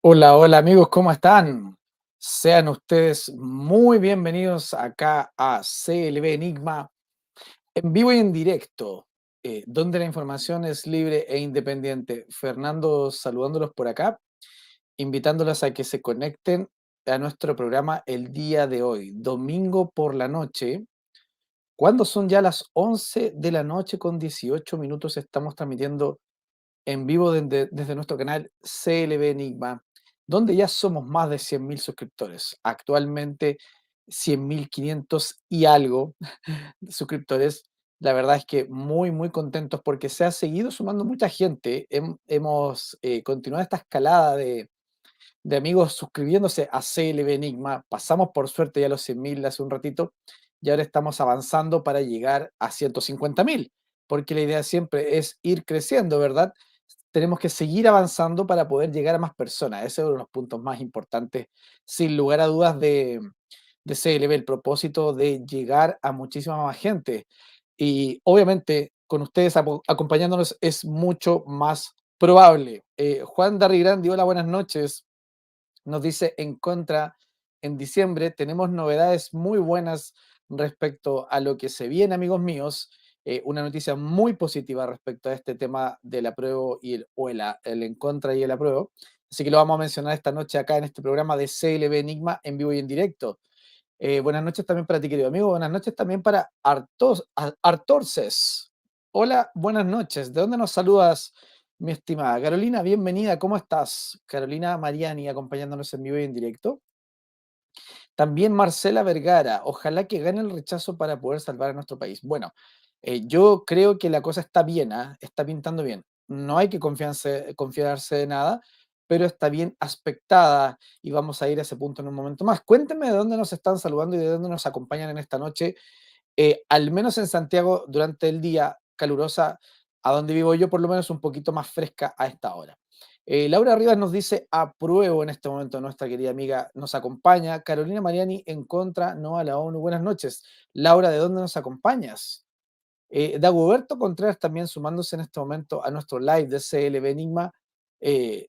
Hola, hola amigos, ¿cómo están? Sean ustedes muy bienvenidos acá a CLB Enigma en vivo y en directo, donde la información es libre e independiente. Fernando saludándolos por acá, invitándolos a que se conecten a nuestro programa el día de hoy, domingo por la noche. Cuando son ya las 11 de la noche con 18 minutos, estamos transmitiendo en vivo desde nuestro canal CLB Enigma, donde ya somos más de 100.000 suscriptores. Actualmente 100.500 y algo suscriptores. La verdad es que muy, muy contentos porque se ha seguido sumando mucha gente. Hemos continuado esta escalada de amigos suscribiéndose a CLB Enigma. Pasamos por suerte ya los 100.000 hace un ratito y ahora estamos avanzando para llegar a 150.000, porque la idea siempre es ir creciendo, ¿verdad? Tenemos que seguir avanzando para poder llegar a más personas. Ese es uno de los puntos más importantes, sin lugar a dudas, de CLB, el propósito de llegar a muchísima más gente. Y obviamente, con ustedes acompañándonos es mucho más probable. Juan Darrigrandi, hola, buenas noches. Nos dice en contra, en diciembre tenemos novedades muy buenas respecto a lo que se viene, amigos míos. Una noticia muy positiva respecto a este tema del apruebo y el en contra y el apruebo. Así que lo vamos a mencionar esta noche acá en este programa de CLB Enigma en vivo y en directo. Buenas noches también para ti, querido amigo. Buenas noches también para Artorces. Hola, buenas noches. ¿De dónde nos saludas, mi estimada? Carolina, bienvenida. ¿Cómo estás? Carolina Mariani, acompañándonos en vivo y en directo. También Marcela Vergara. Ojalá que gane el rechazo para poder salvar a nuestro país. Bueno, yo creo que la cosa está bien, ¿ah? Está pintando bien. No hay que confiarse de nada, pero está bien aspectada y vamos a ir a ese punto en un momento más. Cuéntenme de dónde nos están saludando y de dónde nos acompañan en esta noche, al menos en Santiago durante el día, calurosa, a donde vivo yo, por lo menos un poquito más fresca a esta hora. Laura Rivas nos dice apruebo en este momento, nuestra querida amiga nos acompaña. Carolina Mariani en contra, no a la ONU. Buenas noches. Laura, ¿de dónde nos acompañas? Dagoberto Contreras también sumándose en este momento a nuestro live de CLB Enigma,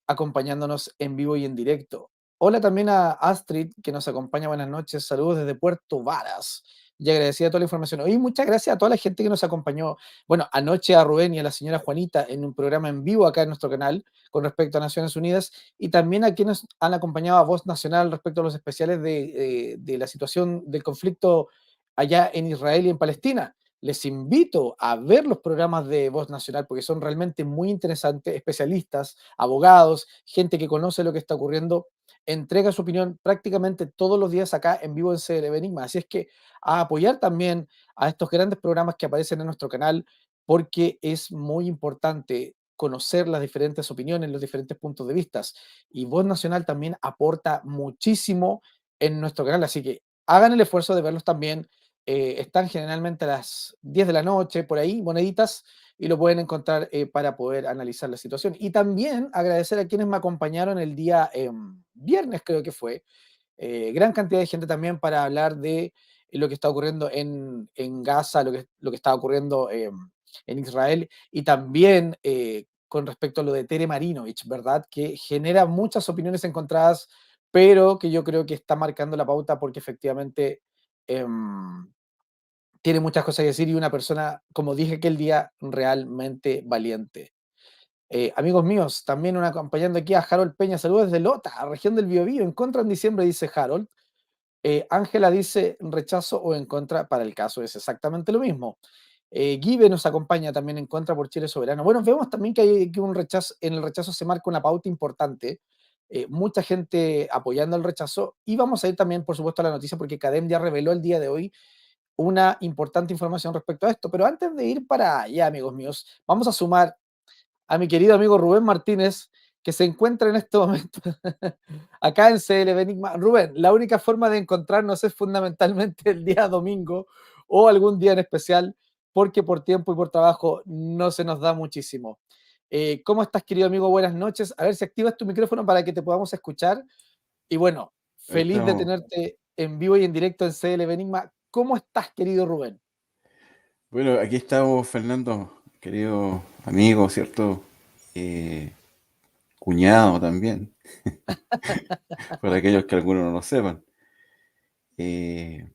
acompañándonos en vivo y en directo. Hola también a Astrid, que nos acompaña. Buenas noches. Saludos desde Puerto Varas. Y agradecida toda la información. Hoy muchas gracias a toda la gente que nos acompañó. Bueno, anoche a Rubén y a la señora Juanita en un programa en vivo acá en nuestro canal con respecto a Naciones Unidas y también a quienes han acompañado a Voz Nacional respecto a los especiales de la situación del conflicto allá en Israel y en Palestina. Les invito a ver los programas de Voz Nacional porque son realmente muy interesantes, especialistas, abogados, gente que conoce lo que está ocurriendo, entrega su opinión prácticamente todos los días acá en vivo en CLB Enigma. Así es que a apoyar también a estos grandes programas que aparecen en nuestro canal porque es muy importante conocer las diferentes opiniones, los diferentes puntos de vista. Y Voz Nacional también aporta muchísimo en nuestro canal, así que hagan el esfuerzo de verlos también. Están generalmente a las 10 de la noche, por ahí, moneditas, y lo pueden encontrar para poder analizar la situación. Y también agradecer a quienes me acompañaron el día viernes, creo que fue. Gran cantidad de gente también para hablar de lo que está ocurriendo en Gaza, lo que está ocurriendo en Israel, y también con respecto a lo de Tere Marinovich, ¿verdad? Que genera muchas opiniones encontradas, pero que yo creo que está marcando la pauta porque efectivamente tiene muchas cosas que decir y una persona, como dije aquel día, realmente valiente. Amigos míos, también una acompañando aquí a Harold Peña, saludos desde Lota, región del Biobío, en contra en diciembre, dice Harold. Ángela dice rechazo o en contra, para el caso es exactamente lo mismo. Guibe nos acompaña también en contra por Chile Soberano. Bueno, vemos también que hay que un rechazo, en el rechazo se marca una pauta importante, mucha gente apoyando el rechazo, y vamos a ir también, por supuesto, a la noticia porque CADEM ya reveló el día de hoy una importante información respecto a esto. Pero antes de ir para allá, amigos míos, vamos a sumar a mi querido amigo Rubén Martínez, que se encuentra en este momento acá en CLB Enigma. Rubén, la única forma de encontrarnos es fundamentalmente el día domingo o algún día en especial, porque por tiempo y por trabajo no se nos da muchísimo. ¿Cómo estás, querido amigo? Buenas noches. A ver si activas tu micrófono para que te podamos escuchar. Y bueno, Ahí feliz de estamos. tenerte en vivo y en directo en CLB Enigma. ¿Cómo estás, querido Rubén? Bueno, aquí estamos, Fernando, querido amigo, ¿cierto? Eh, cuñado también, para aquellos que algunos no lo sepan. Eh,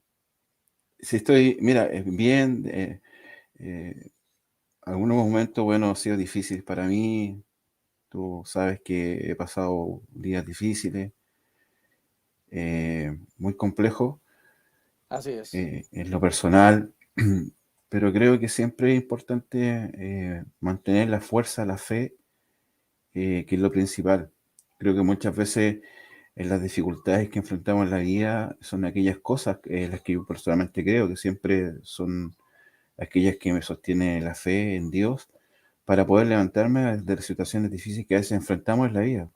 sí estoy, mira, bien, eh, algunos momentos, bueno, han sido difíciles para mí. Tú sabes que he pasado días difíciles, muy complejos Así es, en lo personal, pero creo que siempre es importante mantener la fuerza, la fe, que es lo principal. Creo que muchas veces las dificultades que enfrentamos en la vida son aquellas cosas las que yo personalmente creo que siempre son aquellas que me sostiene la fe en Dios para poder levantarme de las situaciones difíciles que a veces enfrentamos en la vida,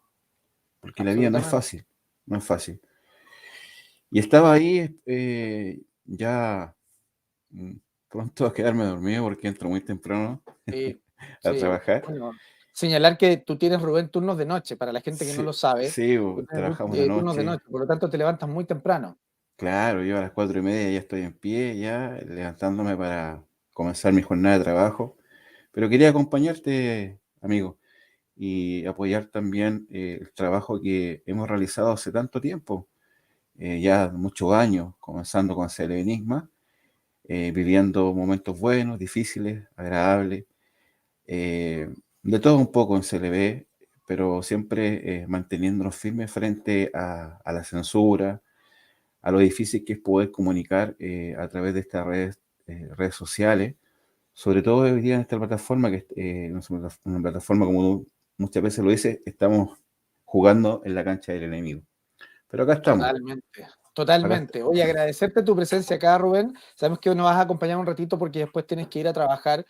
porque la vida no es absolutamente. fácil, no es fácil. Y estaba ahí ya mm, pronto a quedarme dormido porque entro muy temprano Sí, a sí. trabajar. Bueno, señalar que tú tienes, Rubén, turnos de noche. Para la gente que no lo Sí, sabe, sí, tú tienes trabajamos de turnos de noche. noche, por lo tanto te levantas muy temprano. Claro, yo a las 4:30 ya estoy en pie, ya levantándome para comenzar mi jornada de trabajo. Pero quería acompañarte, amigo, y apoyar también el trabajo que hemos realizado hace tanto tiempo, ya muchos años, comenzando con el Enigma, viviendo momentos buenos, difíciles, agradables, eh, de todo un poco en CLB, pero siempre manteniéndonos firmes frente a la censura, a lo difícil que es poder comunicar a través de estas redes sociales, sobre todo hoy día en esta plataforma, que no es una plataforma como tú muchas veces lo dices, estamos jugando en la cancha del enemigo. Pero Totalmente, acá totalmente. Oye, agradecerte tu presencia acá, Rubén. Sabemos que nos vas a acompañar un ratito porque después tienes que ir a trabajar.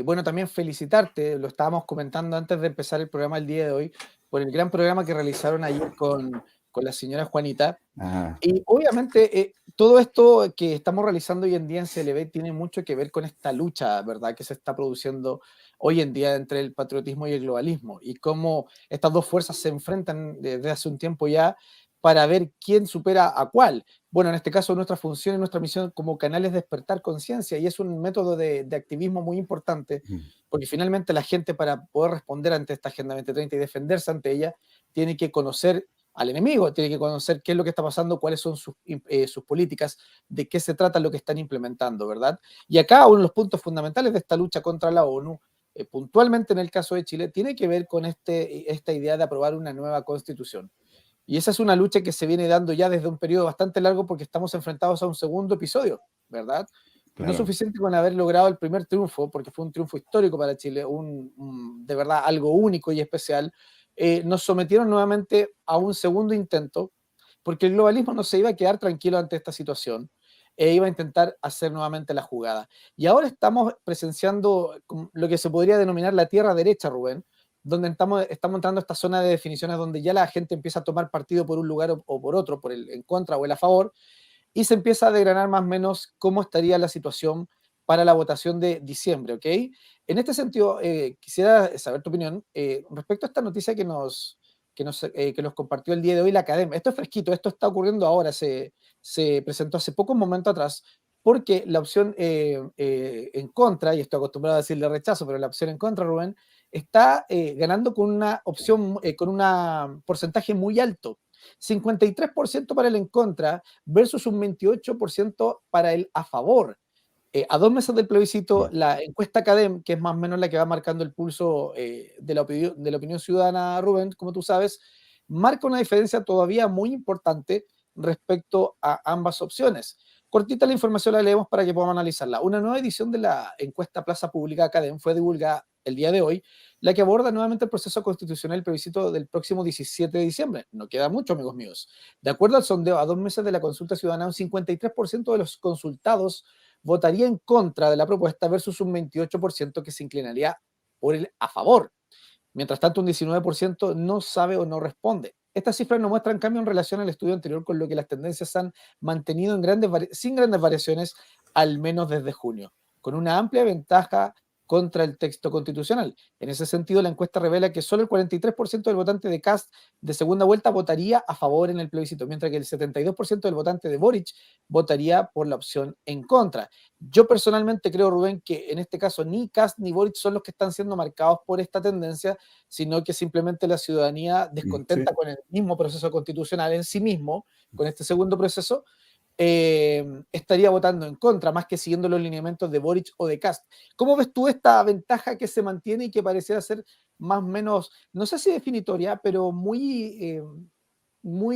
Bueno, también felicitarte, lo estábamos comentando antes de empezar el programa el día de hoy, por el gran programa que realizaron ayer con la señora Juanita. ah, Y obviamente todo esto que estamos realizando hoy en día en CLB tiene mucho que ver con esta lucha, ¿verdad?, que se está produciendo hoy en día entre el patriotismo y el globalismo y cómo estas dos fuerzas se enfrentan desde hace un tiempo ya para ver quién supera a cuál. Bueno, en este caso nuestra función y nuestra misión como canal es despertar conciencia y es un método de activismo muy importante mm, porque finalmente la gente para poder responder ante esta Agenda 2030 y defenderse ante ella tiene que conocer al enemigo, tiene que conocer qué es lo que está pasando, cuáles son sus políticas, de qué se trata lo que están implementando, ¿verdad? Y acá uno de los puntos fundamentales de esta lucha contra la ONU, puntualmente en el caso de Chile, tiene que ver con esta idea de aprobar una nueva constitución. Y esa es una lucha que se viene dando ya desde un periodo bastante largo porque estamos enfrentados a un segundo episodio, ¿verdad? No es claro, suficiente con haber logrado el primer triunfo, porque fue un triunfo histórico para Chile, de verdad algo único y especial. Nos sometieron nuevamente a un segundo intento, porque el globalismo no se iba a quedar tranquilo ante esta situación e iba a intentar hacer nuevamente la jugada. Y ahora estamos presenciando lo que se podría denominar la tierra derecha, Rubén, donde estamos entrando a esta zona de definiciones donde ya la gente empieza a tomar partido por un lugar o por otro, por el en contra o el a favor, y se empieza a desgranar más o menos cómo estaría la situación para la votación de diciembre, ¿ok? En este sentido, quisiera saber tu opinión respecto a esta noticia que nos compartió el día de hoy la academia. Esto es fresquito, esto está ocurriendo ahora, se presentó hace poco, un momento atrás, porque la opción en contra, y estoy acostumbrado a decirle rechazo, pero la opción en contra, Rubén, está ganando con una opción, con un porcentaje muy alto. 53% para el en contra versus un 28% para el a favor. A 2 meses del plebiscito, mm, la encuesta CADEM, que es más o menos la que va marcando el pulso de la opinión ciudadana, Rubén, como tú sabes, marca una diferencia todavía muy importante respecto a ambas opciones. Cortita la información la leemos para que podamos analizarla. Una nueva edición de la encuesta Plaza Pública CADEM fue divulgada el día de hoy, la que aborda nuevamente el proceso constitucional del plebiscito del próximo 17 de diciembre. No queda mucho, amigos míos. De acuerdo al sondeo, a 2 meses de la consulta ciudadana, un 53% de los consultados votaría en contra de la propuesta versus un 28% que se inclinaría por el a favor. Mientras tanto, un 19% no sabe o no responde. Estas cifras no muestran cambio en relación al estudio anterior, con lo que las tendencias han mantenido sin grandes variaciones, al menos desde junio, con una amplia ventaja contra el texto constitucional. En ese sentido, la encuesta revela que solo el 43% del votante de Kast de segunda vuelta votaría a favor en el plebiscito, mientras que el 72% del votante de Boric votaría por la opción en contra. Yo personalmente creo, Rubén, que en este caso ni Kast ni Boric son los que están siendo marcados por esta tendencia, sino que simplemente la ciudadanía Sí. descontenta con el mismo proceso constitucional en sí mismo, con este segundo proceso, estaría votando en contra, más que siguiendo los lineamientos de Boric o de Kast. ¿Cómo ves tú esta ventaja que se mantiene y que pareciera ser más o menos, no sé si definitoria, pero muy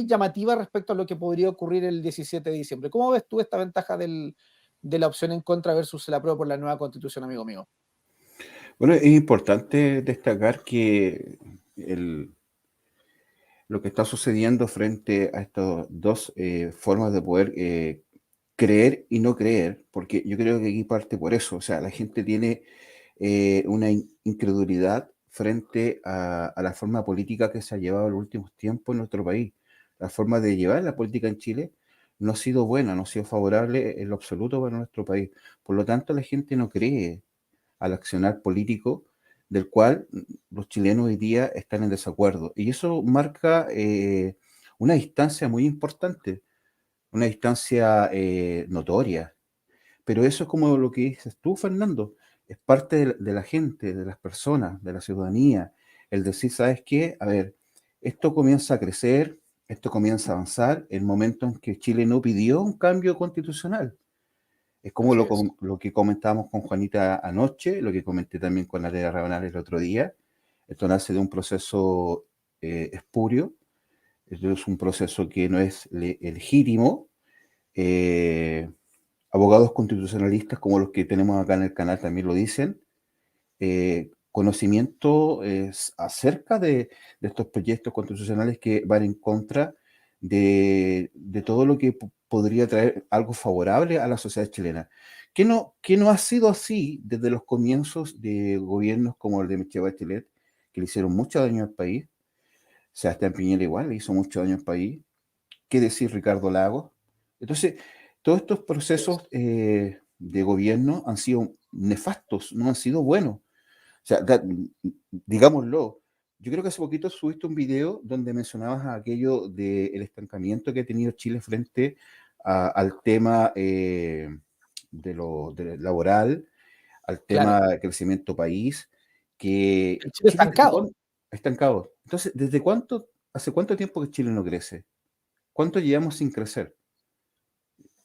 llamativa respecto a lo que podría ocurrir el 17 de diciembre? ¿Cómo ves tú esta ventaja de la opción en contra versus el apruebo por la nueva constitución, amigo mío? Bueno, es importante destacar que lo que está sucediendo frente a estas dos formas de poder creer y no creer, porque yo creo que aquí parte por eso, o sea, la gente tiene una incredulidad frente a la forma política que se ha llevado en los últimos tiempos en nuestro país. La forma de llevar la política en Chile no ha sido buena, no ha sido favorable en lo absoluto para nuestro país. Por lo tanto, la gente no cree al accionar político del cual los chilenos hoy día están en desacuerdo. Y eso marca una distancia muy importante, una distancia notoria. Pero eso es como lo que dices tú, Fernando, es parte de la gente, de las personas, de la ciudadanía. El decir, ¿sabes qué? A ver, esto comienza a crecer, esto comienza a avanzar, el momento en que Chile no pidió un cambio constitucional. Es como Así es. lo que comentábamos con Juanita anoche, lo que comenté también con Alea Rabanal el otro día. Esto nace de un proceso espurio, esto es un proceso que no es legítimo. Eh, Abogados constitucionalistas como los que tenemos acá en el canal también lo dicen. Conocimiento acerca de estos proyectos constitucionales que van en contra de todo lo que podría traer algo favorable a la sociedad chilena. Que no ha sido así desde los comienzos de gobiernos como el de Michelle Bachelet, que le hicieron mucho daño al país? Sebastián Piñera igual le hizo mucho daño al país. ¿Qué decir Ricardo Lagos? Entonces, todos estos Así es. procesos de gobierno han sido nefastos, no han sido buenos. O sea, digámoslo, yo creo que hace poquito subiste un video donde mencionabas aquello del estancamiento que ha tenido Chile frente al tema de laboral, al Claro, tema de crecimiento país, que el Chile Chile desde estancado. cuándo estancado. Entonces, hace cuánto tiempo que Chile no crece? ¿Cuánto llevamos sin crecer?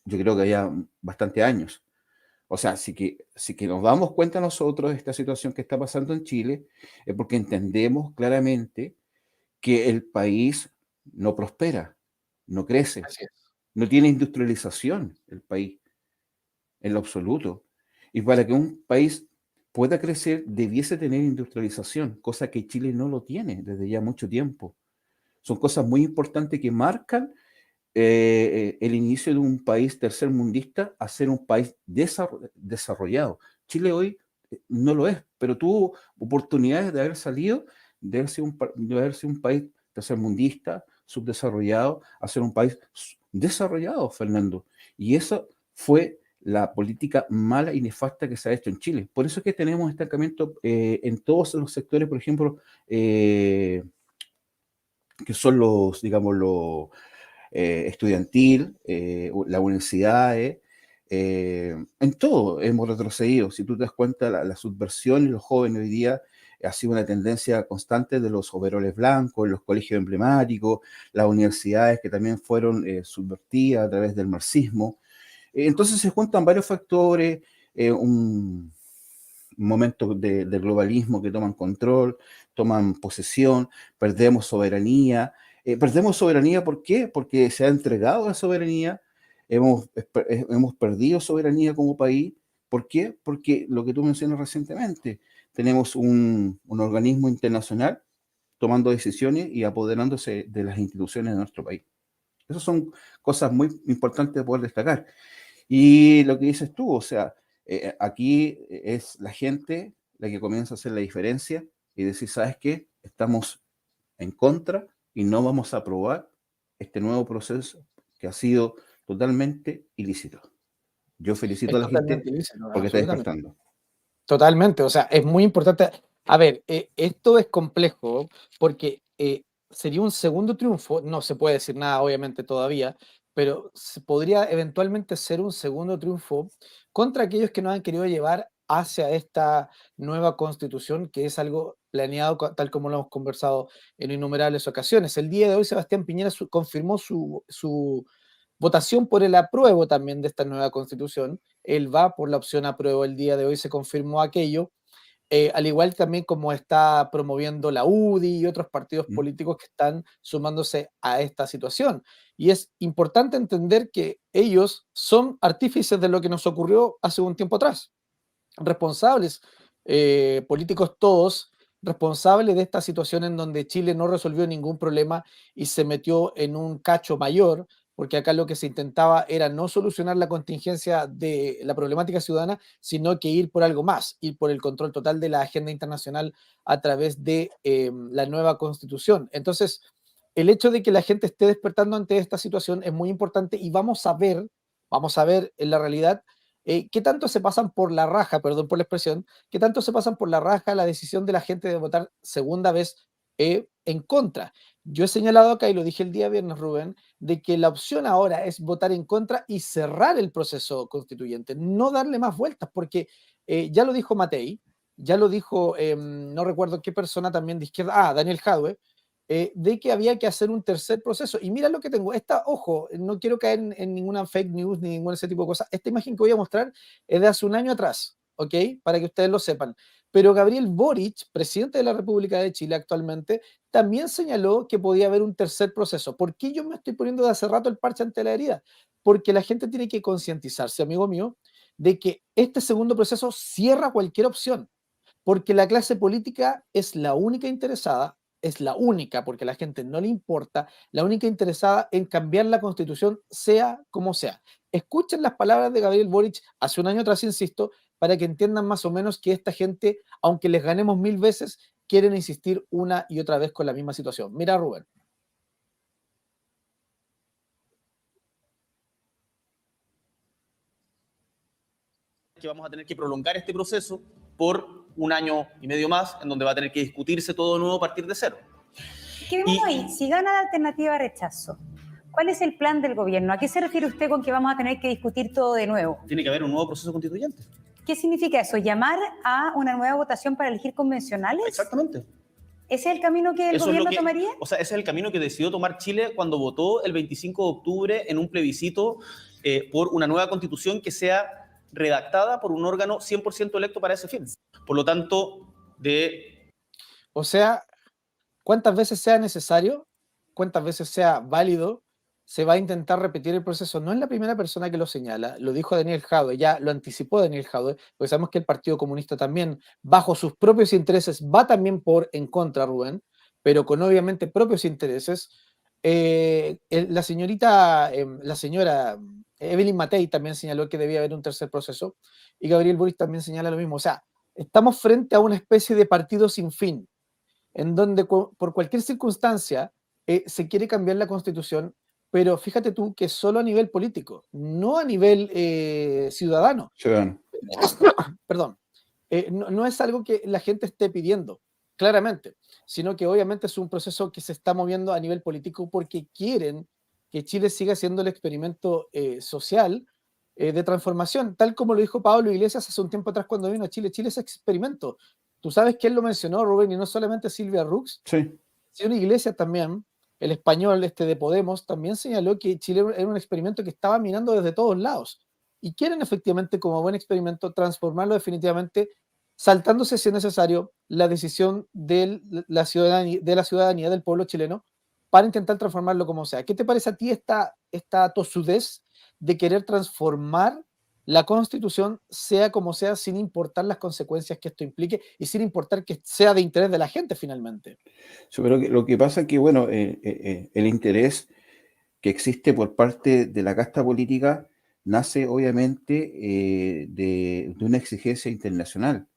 Yo creo que ya bastante años. O sea, si que nos damos cuenta nosotros de esta situación que está pasando en Chile, es porque entendemos claramente que el país no prospera, no crece, Así es. no tiene industrialización el país en lo absoluto. Y para que un país pueda crecer, debiese tener industrialización, cosa que Chile no lo tiene desde ya mucho tiempo. Son cosas muy importantes que marcan el inicio de un país tercermundista a ser un país desarrollado. Chile hoy no lo es, pero tuvo oportunidades de haber salido, de haber sido un país tercermundista, subdesarrollado, a ser un país desarrollado, Fernando. Y esa fue la política mala y nefasta que se ha hecho en Chile. Por eso es que tenemos estancamiento en todos los sectores, por ejemplo, que son los, digamos, los estudiantil, las universidades, en todo hemos retrocedido. Si tú te das cuenta, la subversión y los jóvenes hoy día ha sido una tendencia constante de los overoles blancos, los colegios emblemáticos, las universidades que también fueron subvertidas a través del marxismo. Entonces se juntan varios factores, un momento de globalismo que toman control, toman posesión, perdemos soberanía. Perdemos soberanía, ¿por qué? Porque se ha entregado la soberanía, hemos perdido soberanía como país. ¿Por qué? Porque lo que tú mencionas recientemente, tenemos un organismo internacional tomando decisiones y apoderándose de las instituciones de nuestro país. Esas son cosas muy importantes de poder destacar. Y lo que dices tú, o sea, aquí es la gente la que comienza a hacer la diferencia y decir, ¿sabes qué? Estamos en contra y no vamos a aprobar este nuevo proceso que ha sido totalmente ilícito. Yo felicito Es a la gente totalmente ilícito, porque está absolutamente. despertando. Totalmente, o sea, es muy importante. A ver, esto es complejo porque sería un segundo triunfo, no se puede decir nada obviamente todavía, pero podría eventualmente ser un segundo triunfo contra aquellos que nos han querido llevar hacia esta nueva constitución, que es algo planeado tal como lo hemos conversado en innumerables ocasiones. El día de hoy Sebastián Piñera confirmó su votación por el apruebo también de esta nueva constitución. Él va por la opción apruebo. El día de hoy se confirmó aquello, al igual también como está promoviendo la UDI y otros partidos ¿Mm? políticos que están sumándose a esta situación. Y es importante entender que ellos son artífices de lo que nos ocurrió hace un tiempo atrás, responsables, políticos todos, responsables de esta situación en donde Chile no resolvió ningún problema y se metió en un cacho mayor, porque acá lo que se intentaba era no solucionar la contingencia de la problemática ciudadana, sino que ir por algo más, ir por el control total de la agenda internacional a través de la nueva constitución. Entonces, el hecho de que la gente esté despertando ante esta situación es muy importante y vamos a ver en la realidad qué tanto se pasan por la raja, perdón por la expresión, qué tanto se pasan por la raja la decisión de la gente de votar segunda vez en contra. Yo he señalado acá, y lo dije el día viernes, Rubén, de que la opción ahora es votar en contra y cerrar el proceso constituyente, no darle más vueltas, porque ya lo dijo Matei, ya lo dijo, no recuerdo qué persona también de izquierda, Daniel Jadwe, de que había que hacer un tercer proceso. Y mira lo que tengo, ojo, no quiero caer en ninguna fake news ni ningún ese tipo de cosas. Esta imagen que voy a mostrar es de hace un año atrás, ¿ok? Para que ustedes lo sepan. Pero Gabriel Boric, presidente de la República de Chile actualmente, también señaló que podía haber un tercer proceso. ¿Por qué yo me estoy poniendo de hace rato el parche ante la herida? Porque la gente tiene que concientizarse, amigo mío, de que este segundo proceso cierra cualquier opción, porque la clase política es la única interesada, es la única, porque a la gente no le importa, la única interesada en cambiar la constitución, sea como sea. Escuchen las palabras de Gabriel Boric hace un año atrás, insisto, para que entiendan más o menos que esta gente, aunque les ganemos 1000 veces, quieren insistir una y otra vez con la misma situación. Mira, Rubén. Que vamos a tener que prolongar este proceso por un año y medio más, en donde va a tener que discutirse todo de nuevo a partir de cero. ¿Qué vemos ahí? Si gana la alternativa de rechazo, ¿cuál es el plan del gobierno? ¿A qué se refiere usted con que vamos a tener que discutir todo de nuevo? Tiene que haber un nuevo proceso constituyente. ¿Qué significa eso? ¿Llamar a una nueva votación para elegir convencionales? Exactamente. ¿Ese es el camino que el gobierno tomaría? O sea, ese es el camino que decidió tomar Chile cuando votó el 25 de octubre en un plebiscito por una nueva constitución que sea redactada por un órgano 100% electo para ese fin. Por lo tanto, O sea, cuántas veces sea necesario, cuántas veces sea válido, se va a intentar repetir el proceso. No es la primera persona que lo señala, lo dijo Daniel Jadwe, ya lo anticipó Daniel Jadwe, porque sabemos que el Partido Comunista también, bajo sus propios intereses, va también por en contra, Rubén, pero con obviamente propios intereses. La señora Evelyn Matei también señaló que debía haber un tercer proceso, y Gabriel Boric también señala lo mismo. O sea, estamos frente a una especie de partido sin fin, en donde por cualquier circunstancia se quiere cambiar la constitución, pero fíjate tú que solo a nivel político, no a nivel ciudadano. Ciudadano. Perdón. No es algo que la gente esté pidiendo, claramente, sino que obviamente es un proceso que se está moviendo a nivel político porque quieren que Chile siga siendo el experimento social de transformación, tal como lo dijo Pablo Iglesias hace un tiempo atrás cuando vino a Chile. Chile es experimento. Tú sabes que él lo mencionó, Rubén, y no solamente Silvia Rux, Sí. sino Iglesias también, el español de Podemos, también señaló que Chile era un experimento que estaba mirando desde todos lados. Y quieren efectivamente, como buen experimento, transformarlo definitivamente, saltándose, si es necesario, la decisión de la ciudadanía del pueblo chileno para intentar transformarlo como sea. ¿Qué te parece a ti esta tosudez de querer transformar la Constitución, sea como sea, sin importar las consecuencias que esto implique y sin importar que sea de interés de la gente finalmente? Sí, pero lo que pasa es que, bueno, el interés que existe por parte de la casta política nace obviamente de una exigencia internacional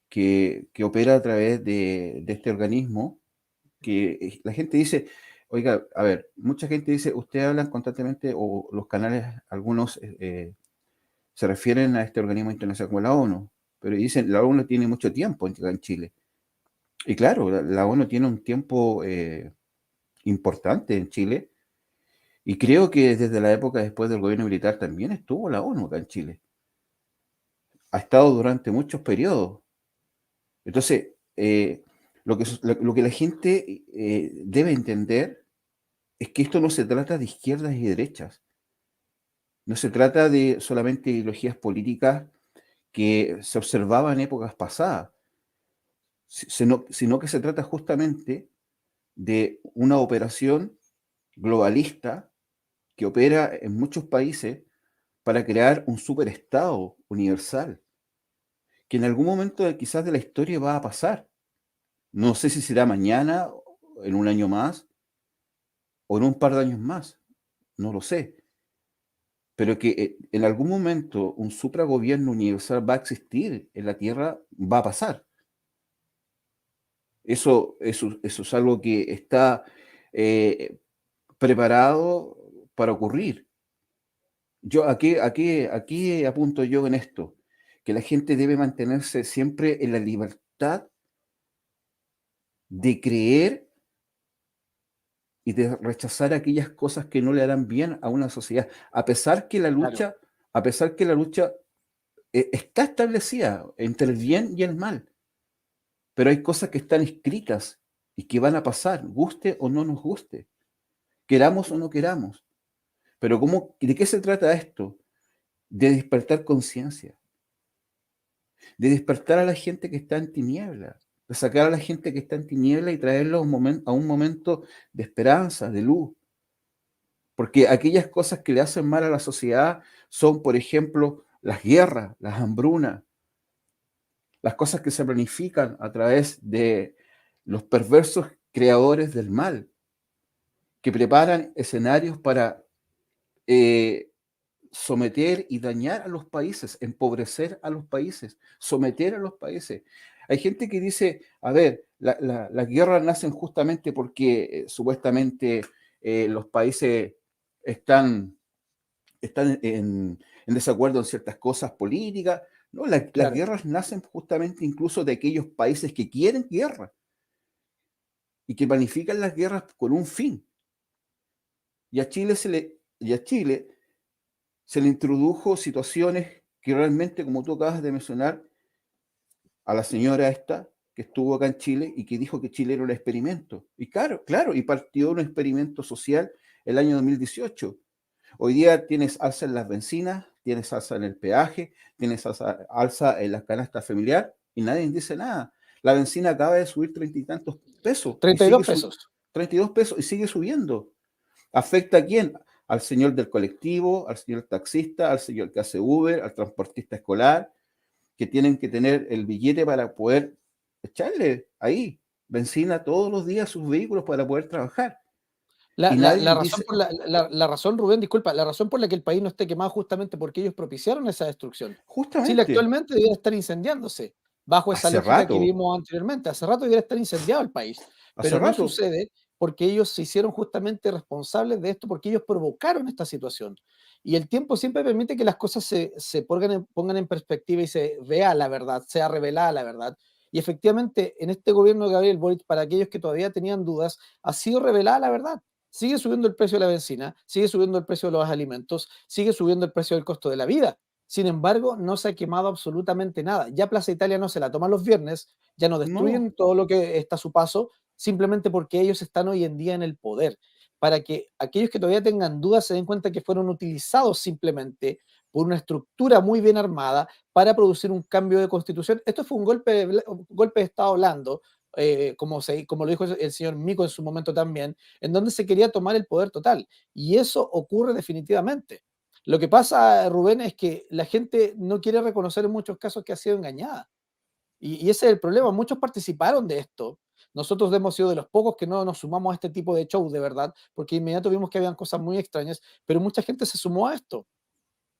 que opera a través de este organismo, que la gente dice, oiga, a ver, mucha gente dice, ustedes hablan constantemente, o los canales, algunos se refieren a este organismo internacional como la ONU, pero dicen, la ONU tiene mucho tiempo acá en Chile. Y claro, la ONU tiene un tiempo importante en Chile, y creo que desde la época después del gobierno militar también estuvo la ONU acá en Chile. Ha estado durante muchos periodos. Entonces, lo que la gente debe entender es que esto no se trata de izquierdas y derechas, no se trata de solamente ideologías políticas que se observaban en épocas pasadas, sino que se trata justamente de una operación globalista que opera en muchos países para crear un superestado universal, que en algún momento quizás de la historia va a pasar. No sé si será mañana, en un año más, o en un par de años más, no lo sé. Pero que en algún momento un supragobierno universal va a existir en la Tierra, va a pasar. Eso es algo que está preparado para ocurrir. Yo, aquí apunto yo en esto, que la gente debe mantenerse siempre en la libertad de creer y de rechazar aquellas cosas que no le harán bien a una sociedad, a pesar que la Claro, lucha, a pesar que la lucha está establecida entre el bien y el mal, pero hay cosas que están escritas y que van a pasar, guste o no nos guste, queramos o no queramos. Pero ¿de qué se trata esto? De despertar conciencia, de despertar a la gente que está en tiniebla, de sacar a la gente que está en tiniebla y traerla a un momento de esperanza, de luz. Porque aquellas cosas que le hacen mal a la sociedad son, por ejemplo, las guerras, las hambrunas, las cosas que se planifican a través de los perversos creadores del mal, que preparan escenarios para someter y dañar a los países, empobrecer a los países, someter a los países. Hay gente que dice, a ver, las guerras nacen justamente porque supuestamente los países están en desacuerdo en ciertas cosas políticas. No, las claro. guerras nacen justamente incluso de aquellos países que quieren guerra y que planifican las guerras con un fin. Y a Chile se le introdujo situaciones que realmente, como tú acabas de mencionar, a la señora esta que estuvo acá en Chile y que dijo que Chile era un experimento. Y claro, y partió un experimento social el año 2018. Hoy día tienes alza en las bencinas, tienes alza en el peaje, tienes alza en la canasta familiar y nadie dice nada. La bencina acaba de subir 30 y tantos pesos y 32 pesos. 32 pesos y sigue subiendo. ¿Afecta a quién? Al señor del colectivo, al señor taxista, al señor que hace Uber, al transportista escolar, que tienen que tener el billete para poder echarle ahí benzina todos los días a sus vehículos para poder trabajar. La, Y la- nadie la razón dice, por la razón, Rubén, disculpa, la razón por la que el país no esté quemado justamente porque ellos propiciaron esa destrucción. Chile justamente, actualmente debería estar incendiándose, bajo esa hace lógica que rato, vimos anteriormente. Hace rato debería estar incendiado el país, hace pero no rato, sucede porque ellos se hicieron justamente responsables de esto, porque ellos provocaron esta situación. Y el tiempo siempre permite que las cosas se pongan en perspectiva y se vea la verdad, sea revelada la verdad. Y efectivamente, en este gobierno de Gabriel Boric, para aquellos que todavía tenían dudas, ha sido revelada la verdad. Sigue subiendo el precio de la benzina, sigue subiendo el precio de los alimentos, sigue subiendo el precio del costo de la vida. Sin embargo, no se ha quemado absolutamente nada. Ya Plaza Italia no se la toman los viernes, ya no no, destruyen todo lo que está a su paso, simplemente porque ellos están hoy en día en el poder. Para que aquellos que todavía tengan dudas se den cuenta que fueron utilizados simplemente por una estructura muy bien armada para producir un cambio de constitución. Esto fue un golpe de Estado blando, como lo dijo el señor Mico en su momento también, en donde se quería tomar el poder total. Y eso ocurre definitivamente. Lo que pasa, Rubén, es que la gente no quiere reconocer en muchos casos que ha sido engañada. Y ese es el problema. Muchos participaron de esto. Nosotros hemos sido de los pocos que no nos sumamos a este tipo de show, de verdad, porque inmediato vimos que habían cosas muy extrañas, pero mucha gente se sumó a esto.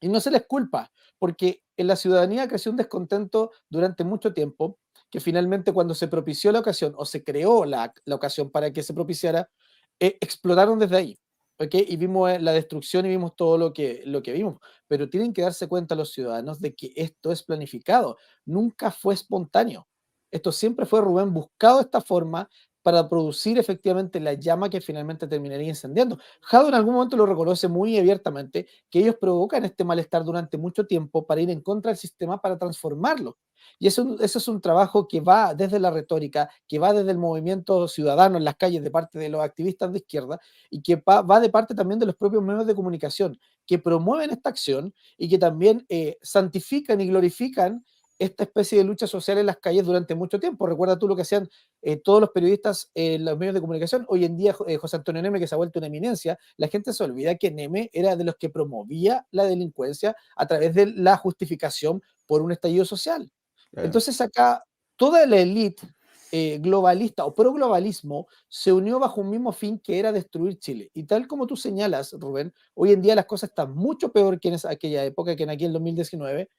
Y no se les culpa, porque en la ciudadanía creció un descontento durante mucho tiempo, que finalmente cuando se propició la ocasión o se creó la ocasión para que se propiciara, explotaron desde ahí. ¿ok? Y vimos la destrucción y vimos todo lo que vimos, pero tienen que darse cuenta los ciudadanos de que esto es planificado, nunca fue espontáneo. Esto siempre fue Rubén buscado de esta forma para producir efectivamente la llama que finalmente terminaría incendiando. Jado en algún momento lo reconoce muy abiertamente, que ellos provocan este malestar durante mucho tiempo para ir en contra del sistema, para transformarlo. Y eso es un trabajo que va desde la retórica, que va desde el movimiento ciudadano en las calles de parte de los activistas de izquierda, y que va de parte también de los propios medios de comunicación, que promueven esta acción y que también santifican y glorifican esta especie de lucha social en las calles durante mucho tiempo. Recuerda tú lo que hacían todos los periodistas en los medios de comunicación. Hoy en día, José Antonio Neme, que se ha vuelto una eminencia, la gente se olvida que Neme era de los que promovía la delincuencia a través de la justificación por un estallido social. Claro. Entonces acá toda la élite globalista o pro-globalismo se unió bajo un mismo fin, que era destruir Chile. Y tal como tú señalas, Rubén, hoy en día las cosas están mucho peor que en aquella época, que en aquel 2019,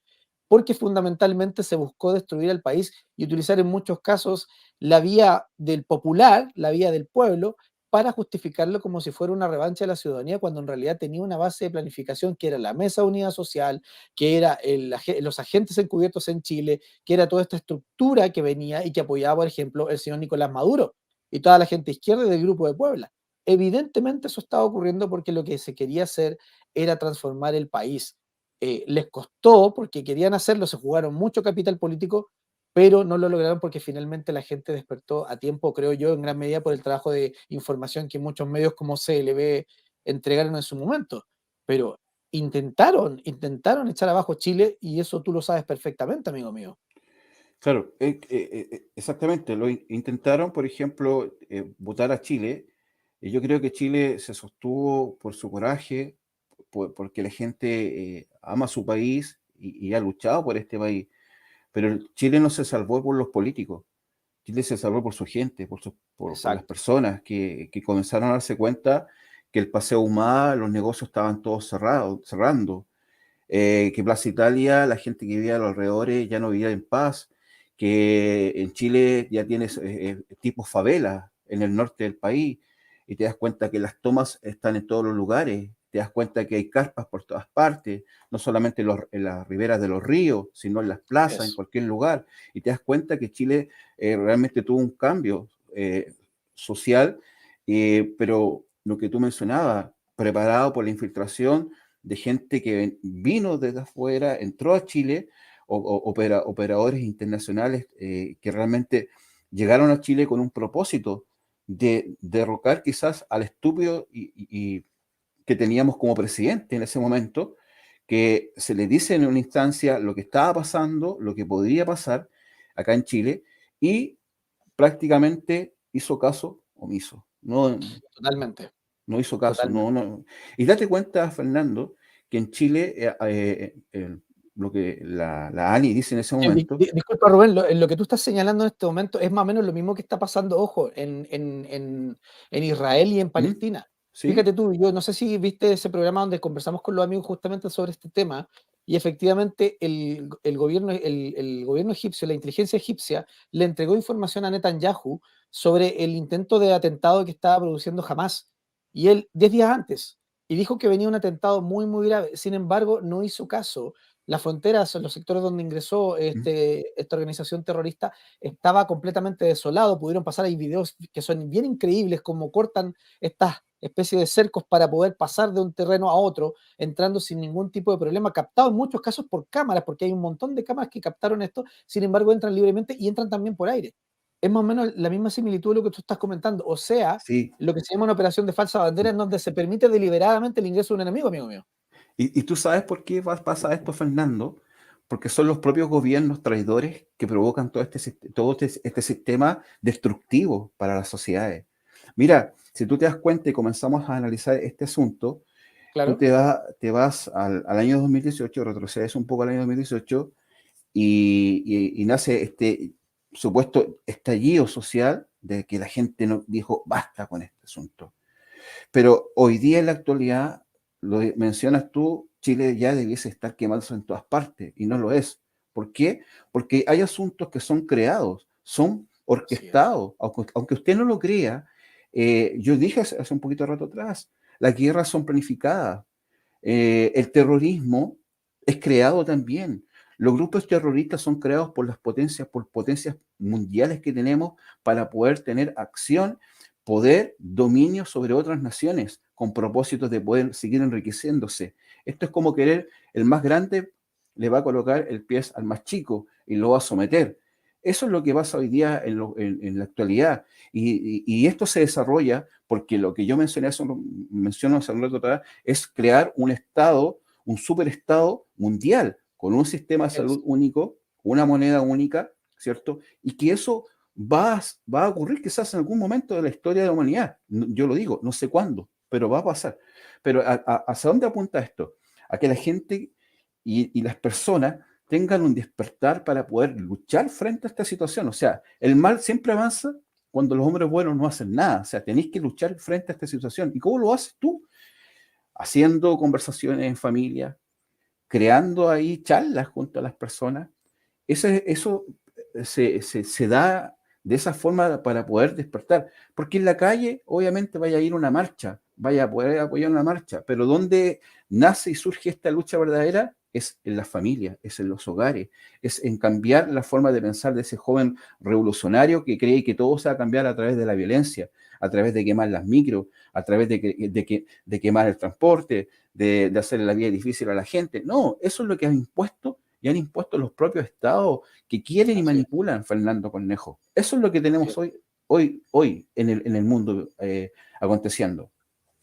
porque fundamentalmente se buscó destruir el país y utilizar en muchos casos la vía del popular, la vía del pueblo, para justificarlo como si fuera una revancha de la ciudadanía, cuando en realidad tenía una base de planificación que era la Mesa de Unidad Social, que era los agentes encubiertos en Chile, que era toda esta estructura que venía y que apoyaba, por ejemplo, el señor Nicolás Maduro y toda la gente izquierda del Grupo de Puebla. Evidentemente eso estaba ocurriendo porque lo que se quería hacer era transformar el país. Les costó porque querían hacerlo, se jugaron mucho capital político, pero no lo lograron porque finalmente la gente despertó a tiempo, creo yo, en gran medida por el trabajo de información que muchos medios como CLB entregaron en su momento. Pero intentaron echar abajo Chile, y eso tú lo sabes perfectamente, amigo mío. Claro, exactamente. Intentaron, por ejemplo, votar a Chile. Y yo creo que Chile se sostuvo por su coraje, porque la gente ama su país y ha luchado por este país. Pero Chile no se salvó por los políticos. Chile se salvó por su gente, por las Exacto. personas que comenzaron a darse cuenta que el Paseo Humada, los negocios estaban todos cerrando, que Plaza Italia, la gente que vivía a los alrededores ya no vivía en paz, que en Chile ya tienes tipo favelas en el norte del país, y te das cuenta que las tomas están en todos los lugares, te das cuenta que hay carpas por todas partes, no solamente en las riberas de los ríos, sino en las plazas, en cualquier lugar, y te das cuenta que Chile realmente tuvo un cambio social, pero lo que tú mencionabas, preparado por la infiltración de gente que vino desde afuera, entró a Chile, operadores internacionales que realmente llegaron a Chile con un propósito de derrocar quizás al estúpido y que teníamos como presidente en ese momento, que se le dice en una instancia lo que estaba pasando, lo que podría pasar acá en Chile, y prácticamente hizo caso omiso. Totalmente. No hizo caso, Totalmente. no. Y date cuenta, Fernando, que en Chile, lo que la ANI dice en ese momento. Disculpa, Rubén, lo que tú estás señalando en este momento es más o menos lo mismo que está pasando, ojo, en Israel y en ¿Mm? Palestina. ¿Sí? Fíjate tú, yo no sé si viste ese programa donde conversamos con los amigos justamente sobre este tema, y efectivamente el gobierno egipcio, la inteligencia egipcia, le entregó información a Netanyahu sobre el intento de atentado que estaba produciendo Hamas, y él 10 días antes, y dijo que venía un atentado muy, muy grave. Sin embargo, no hizo caso. Las fronteras, los sectores donde ingresó ¿Mm? esta organización terrorista, estaba completamente desolado. Pudieron pasar, hay videos que son bien increíbles, como cortan estas especies de cercos para poder pasar de un terreno a otro, entrando sin ningún tipo de problema, captado en muchos casos por cámaras, porque hay un montón de cámaras que captaron esto. Sin embargo, entran libremente y entran también por aire. Es más o menos la misma similitud de lo que tú estás comentando, o sea, Sí. lo que se llama una operación de falsa bandera, en donde se permite deliberadamente el ingreso de un enemigo, amigo mío. Y tú sabes por qué pasa esto, Fernando, porque son los propios gobiernos traidores que provocan todo este sistema destructivo para las sociedades. Mira, si tú te das cuenta y comenzamos a analizar este asunto, tú Claro. te vas al año 2018, retrocedes un poco al año 2018, y nace este supuesto estallido social de que la gente no dijo basta con este asunto. Pero hoy día en la actualidad, lo mencionas tú, Chile ya debiese estar quemándose en todas partes y no lo es. ¿Por qué? Porque hay asuntos que son creados, son Así es. orquestados, aunque usted no lo crea. Yo dije hace un poquito de rato atrás, Las guerras son planificadas. El terrorismo es creado también. Los grupos terroristas son creados por potencias mundiales que tenemos para poder tener acción, poder, dominio sobre otras naciones, con propósitos de poder seguir enriqueciéndose. Esto es como querer, el más grande le va a colocar el pie al más chico y lo va a someter. Eso es lo que pasa hoy día en la actualidad. Y esto se desarrolla porque lo que yo menciono hace un rato atrás es crear un Estado, un superestado mundial, con un sistema de salud único, una moneda única, ¿cierto? Y que eso va a ocurrir quizás en algún momento de la historia de la humanidad. Yo lo digo, no sé cuándo, pero va a pasar. Pero ¿hacia dónde apunta esto? A que la gente y las personas tengan un despertar para poder luchar frente a esta situación. O sea, el mal siempre avanza cuando los hombres buenos no hacen nada. O sea, tenéis que luchar frente a esta situación. ¿Y cómo lo haces tú? Haciendo conversaciones en familia, creando ahí charlas junto a las personas. Eso se da de esa forma para poder despertar. Porque en la calle, obviamente, vaya a ir una marcha, vaya a poder apoyar una marcha, pero donde nace y surge esta lucha verdadera es en las familias, es en los hogares, es en cambiar la forma de pensar de ese joven revolucionario que cree que todo se va a cambiar a través de la violencia, a través de quemar las micros, a través de quemar el transporte, de hacerle la vida difícil a la gente. No, eso es lo que han impuesto y han impuesto los propios estados que quieren y manipulan, Fernando Cornejo. Eso es lo que tenemos hoy en el mundo aconteciendo.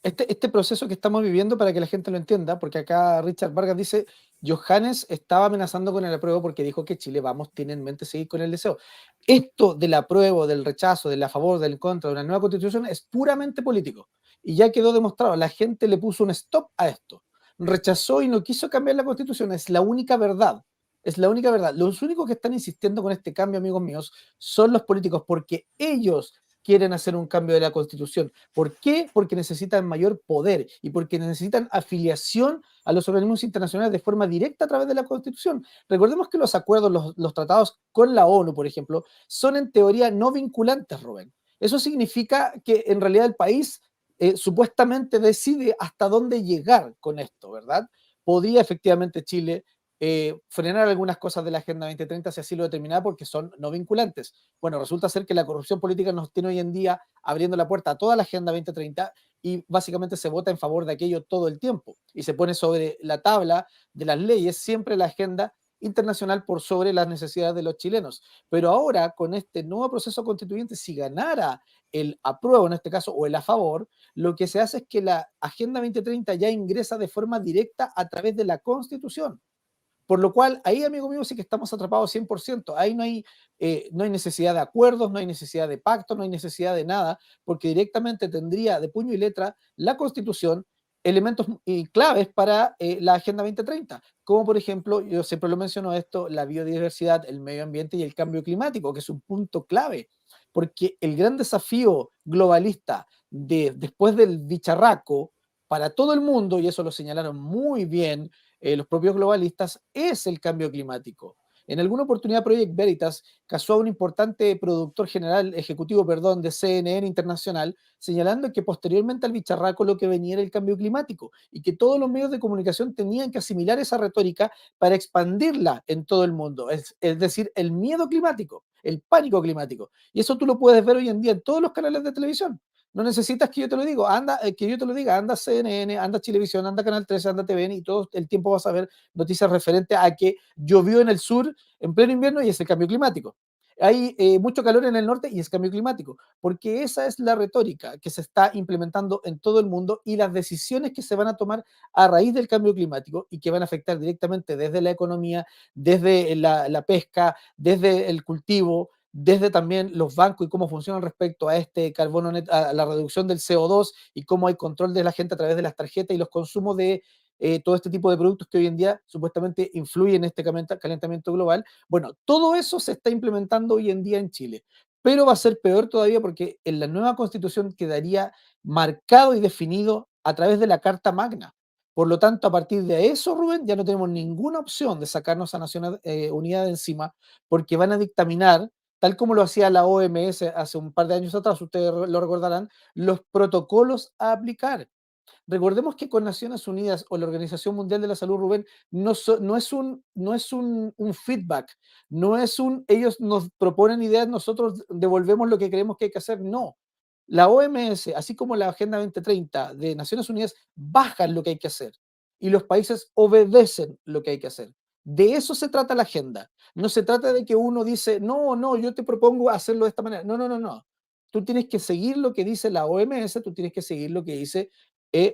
Este proceso que estamos viviendo, para que la gente lo entienda, porque acá Richard Vargas dice, Johannes estaba amenazando con el apruebo porque dijo que Chile tiene en mente seguir con el deseo. Esto del apruebo, del rechazo, del a favor, del contra de una nueva constitución es puramente político. Y ya quedó demostrado, la gente le puso un stop a esto. Rechazó y no quiso cambiar la constitución, es la única verdad. Es la única verdad. Los únicos que están insistiendo con este cambio, amigos míos, son los políticos, porque ellos quieren hacer un cambio de la Constitución. ¿Por qué? Porque necesitan mayor poder y porque necesitan afiliación a los organismos internacionales de forma directa a través de la Constitución. Recordemos que los acuerdos, los tratados con la ONU, por ejemplo, son en teoría no vinculantes, Rubén. Eso significa que en realidad el país supuestamente decide hasta dónde llegar con esto, ¿verdad? Podría efectivamente Chile frenar algunas cosas de la Agenda 2030 si así lo determinaba porque son no vinculantes. Bueno, resulta ser que la corrupción política nos tiene hoy en día abriendo la puerta a toda la Agenda 2030 y básicamente se vota en favor de aquello todo el tiempo y se pone sobre la tabla de las leyes siempre la agenda internacional por sobre las necesidades de los chilenos. Pero ahora, con este nuevo proceso constituyente, si ganara el apruebo en este caso o el a favor, lo que se hace es que la Agenda 2030 ya ingresa de forma directa a través de la Constitución. Por lo cual, ahí, amigo mío, sí que estamos atrapados 100%. Ahí no hay necesidad de acuerdos, no hay necesidad de pactos, no hay necesidad de nada, porque directamente tendría de puño y letra la Constitución elementos y claves para la Agenda 2030, como por ejemplo, yo siempre lo menciono esto, la biodiversidad, el medio ambiente y el cambio climático, que es un punto clave, porque el gran desafío globalista después del bicharraco para todo el mundo, y eso lo señalaron muy bien los propios globalistas, es el cambio climático. En alguna oportunidad Project Veritas casó a un importante productor ejecutivo, de CNN Internacional, señalando que posteriormente al bicharraco lo que venía era el cambio climático y que todos los medios de comunicación tenían que asimilar esa retórica para expandirla en todo el mundo, es decir, el miedo climático, el pánico climático. Y eso tú lo puedes ver hoy en día en todos los canales de televisión. No necesitas que yo te lo diga, anda CNN, anda Chilevisión, anda Canal 13, anda TVN y todo el tiempo vas a ver noticias referentes a que llovió en el sur en pleno invierno y es el cambio climático. Hay mucho calor en el norte y es cambio climático, porque esa es la retórica que se está implementando en todo el mundo y las decisiones que se van a tomar a raíz del cambio climático y que van a afectar directamente desde la economía, desde la pesca, desde el cultivo, desde también los bancos y cómo funcionan respecto a este carbono a la reducción del CO2 y cómo hay control de la gente a través de las tarjetas y los consumos de todo este tipo de productos que hoy en día supuestamente influyen en este calentamiento global. Bueno, todo eso se está implementando hoy en día en Chile, pero va a ser peor todavía porque en la nueva constitución quedaría marcado y definido a través de la Carta Magna. Por lo tanto, a partir de eso, Rubén, ya no tenemos ninguna opción de sacarnos a Naciones Unidas de encima porque van a dictaminar tal como lo hacía la OMS hace un par de años atrás, ustedes lo recordarán, los protocolos a aplicar. Recordemos que con Naciones Unidas o la Organización Mundial de la Salud, Rubén, no es un feedback, no es ellos nos proponen ideas, nosotros devolvemos lo que creemos que hay que hacer, no. La OMS, así como la Agenda 2030 de Naciones Unidas, bajan lo que hay que hacer y los países obedecen lo que hay que hacer. De eso se trata la agenda. No se trata de que uno dice, no, yo te propongo hacerlo de esta manera. No. Tú tienes que seguir lo que dice la OMS, tú tienes que seguir lo que dice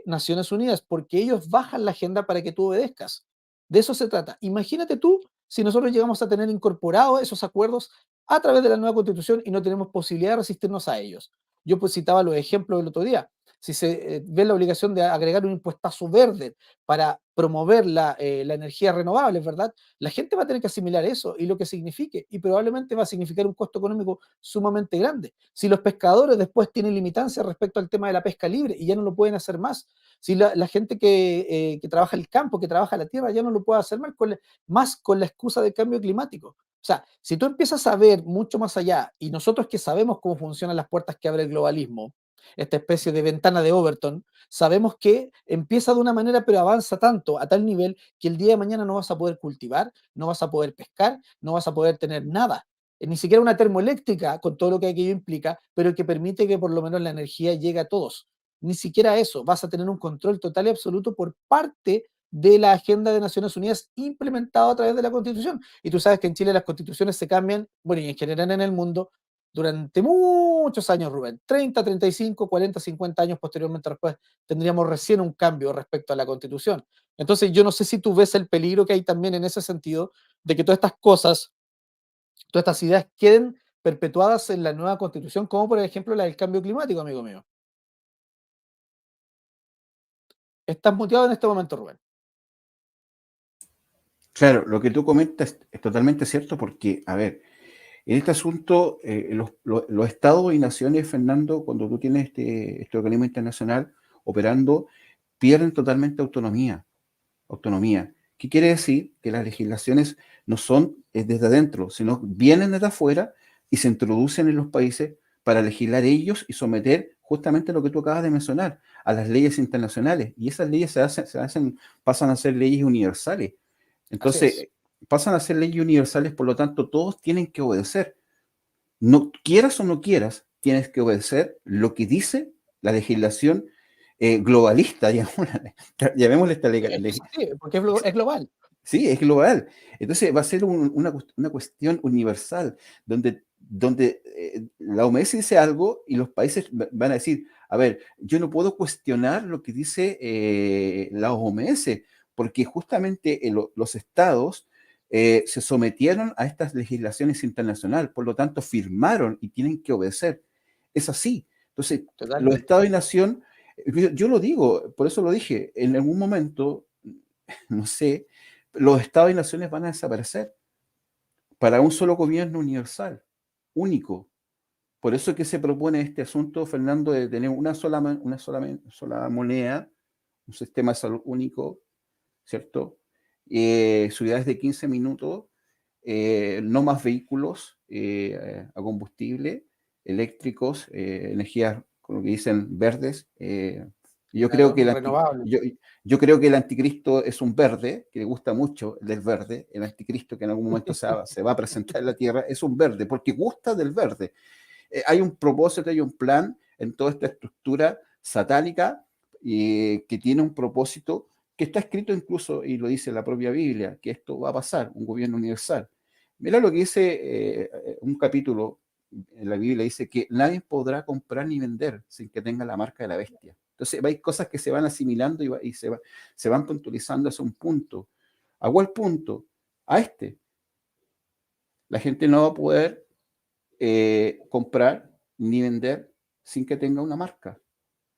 Naciones Unidas, porque ellos bajan la agenda para que tú obedezcas. De eso se trata. Imagínate tú si nosotros llegamos a tener incorporados esos acuerdos a través de la nueva constitución y no tenemos posibilidad de resistirnos a ellos. Yo pues citaba los ejemplos del otro día. Si se ve la obligación de agregar un impuestazo verde para promover la energía renovable, ¿verdad? La gente va a tener que asimilar eso y lo que signifique, y probablemente va a significar un costo económico sumamente grande. Si los pescadores después tienen limitancias respecto al tema de la pesca libre y ya no lo pueden hacer más, si la gente que trabaja el campo, que trabaja la tierra, ya no lo puede hacer más con la excusa del cambio climático. O sea, si tú empiezas a ver mucho más allá, y nosotros que sabemos cómo funcionan las puertas que abre el globalismo, esta especie de ventana de Overton, sabemos que empieza de una manera, pero avanza tanto, a tal nivel, que el día de mañana no vas a poder cultivar, no vas a poder pescar, no vas a poder tener nada. Ni siquiera una termoeléctrica, con todo lo que aquello implica, pero que permite que por lo menos la energía llegue a todos. Ni siquiera eso, vas a tener un control total y absoluto por parte de la agenda de Naciones Unidas implementado a través de la Constitución. Y tú sabes que en Chile las constituciones se cambian, bueno, y en general en el mundo, durante muchos años, Rubén, 30, 35, 40, 50 años posteriormente después, tendríamos recién un cambio respecto a la Constitución. Entonces, yo no sé si tú ves el peligro que hay también en ese sentido de que todas estas cosas, todas estas ideas queden perpetuadas en la nueva Constitución, como por ejemplo la del cambio climático, amigo mío. ¿Estás muteado en este momento, Rubén? Claro, lo que tú comentas es totalmente cierto porque, a ver, en este asunto, los estados y naciones, Fernando, cuando tú tienes este organismo internacional operando, pierden totalmente autonomía. ¿Qué quiere decir? Que las legislaciones no son desde adentro, sino vienen desde afuera y se introducen en los países para legislar ellos y someter justamente lo que tú acabas de mencionar a las leyes internacionales. Y esas leyes pasan a ser leyes universales. Así es. Entonces, pasan a ser leyes universales, por lo tanto, todos tienen que obedecer. No quieras o no quieras, tienes que obedecer lo que dice la legislación globalista, llamémosle esta Sí, porque es global. sí, es global. Entonces va a ser una cuestión universal, donde la OMS dice algo y los países van a decir, a ver, yo no puedo cuestionar lo que dice la OMS, porque justamente los estados se sometieron a estas legislaciones internacionales, por lo tanto firmaron y tienen que obedecer. Es así. Entonces, los Totalmente. estados y nación, yo lo digo, por eso lo dije, en algún momento, no sé, los estados y naciones van a desaparecer para un solo gobierno universal, único. Por eso es que se propone este asunto, Fernando, de tener sola moneda, un sistema de salud único, ¿cierto? Ciudades de 15 minutos, no más vehículos a combustible, eléctricos, energías, como que dicen, verdes. Yo creo Claro, que renovable. yo creo que el anticristo es un verde, que le gusta mucho el del verde. El anticristo que en algún momento se va a presentar en la Tierra es un verde, porque gusta del verde. Hay un propósito, hay un plan en toda esta estructura satánica que tiene un propósito que está escrito incluso, y lo dice la propia Biblia, que esto va a pasar, un gobierno universal. Mira lo que dice un capítulo en la Biblia, dice que nadie podrá comprar ni vender sin que tenga la marca de la bestia. Entonces hay cosas que se van asimilando y se van puntualizando hacia un punto. ¿A cuál punto? A este. La gente no va a poder comprar ni vender sin que tenga una marca.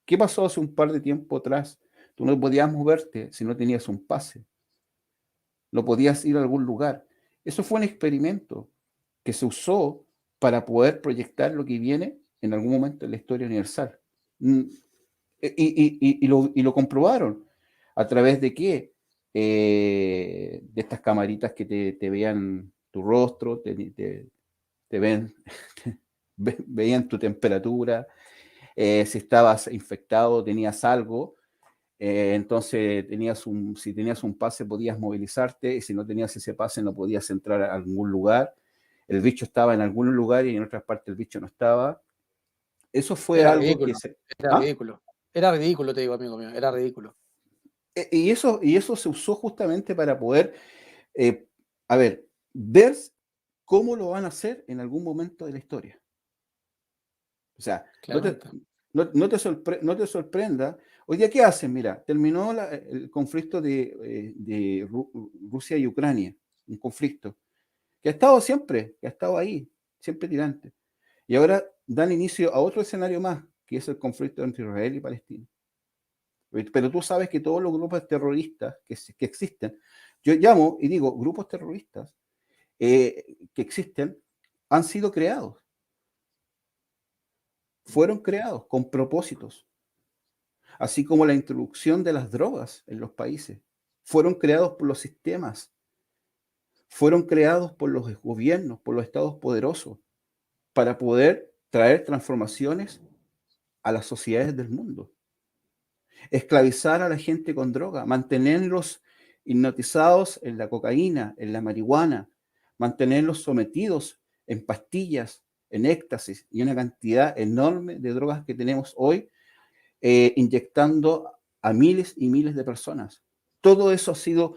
¿Qué pasó hace un par de tiempo atrás? Tú no podías moverte si no tenías un pase. No podías ir a algún lugar. Eso fue un experimento que se usó para poder proyectar lo que viene en algún momento en la historia universal. Y lo comprobaron. ¿A través de qué? De estas camaritas que te vean tu rostro, te ven, veían tu temperatura, si estabas infectado, tenías algo, Entonces, si tenías un pase podías movilizarte, y si no tenías ese pase no podías entrar a algún lugar. El bicho estaba en algún lugar y en otras partes el bicho no estaba. Eso fue Era algo que ridículo, se... era ¿Ah? ridículo. Era ridículo, te digo, amigo mío, era ridículo. Y eso se usó justamente para poder, eh, a ver, ver cómo lo van a hacer en algún momento de la historia. O sea, Claramente. no te sorprenda. Hoy día, ¿qué hacen? Mira, terminó el conflicto de Rusia y Ucrania, un conflicto que ha estado siempre, que ha estado ahí, siempre tirante. Y ahora dan inicio a otro escenario más, que es el conflicto entre Israel y Palestina. Pero tú sabes que todos los grupos terroristas que existen, yo llamo y digo grupos terroristas que existen, han sido creados, fueron creados con propósitos, así como la introducción de las drogas en los países. Fueron creados por los sistemas, fueron creados por los gobiernos, por los estados poderosos, para poder traer transformaciones a las sociedades del mundo. Esclavizar a la gente con droga, mantenerlos hipnotizados en la cocaína, en la marihuana, mantenerlos sometidos en pastillas, en éxtasis y una cantidad enorme de drogas que tenemos hoy, inyectando a miles y miles de personas. Todo eso ha sido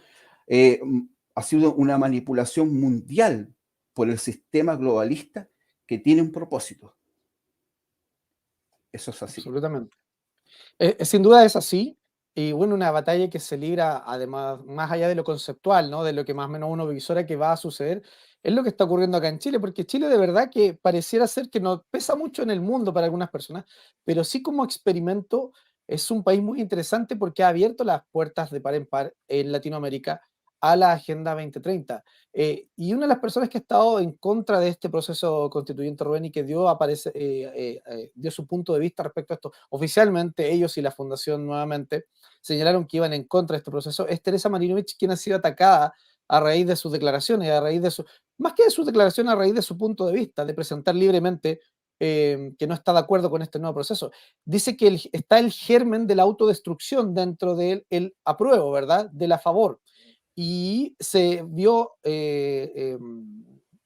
una manipulación mundial por el sistema globalista que tiene un propósito. Eso es así. Absolutamente. Sin duda es así. Y bueno, una batalla que se libra, además, más allá de lo conceptual, ¿no? De lo que más o menos uno visora que va a suceder, es lo que está ocurriendo acá en Chile, porque Chile de verdad que pareciera ser que no pesa mucho en el mundo para algunas personas, pero sí como experimento es un país muy interesante porque ha abierto las puertas de par en par en Latinoamérica a la Agenda 2030. Y una de las personas que ha estado en contra de este proceso constituyente, Rubén, y que dio su punto de vista respecto a esto, oficialmente ellos y la Fundación nuevamente señalaron que iban en contra de este proceso, es Teresa Marinovich, quien ha sido atacada a raíz de sus declaraciones, más que de sus declaraciones, a raíz de su punto de vista, de presentar libremente que no está de acuerdo con este nuevo proceso. Dice que está el germen de la autodestrucción dentro del apruebo, ¿verdad? Del a favor. Y se vio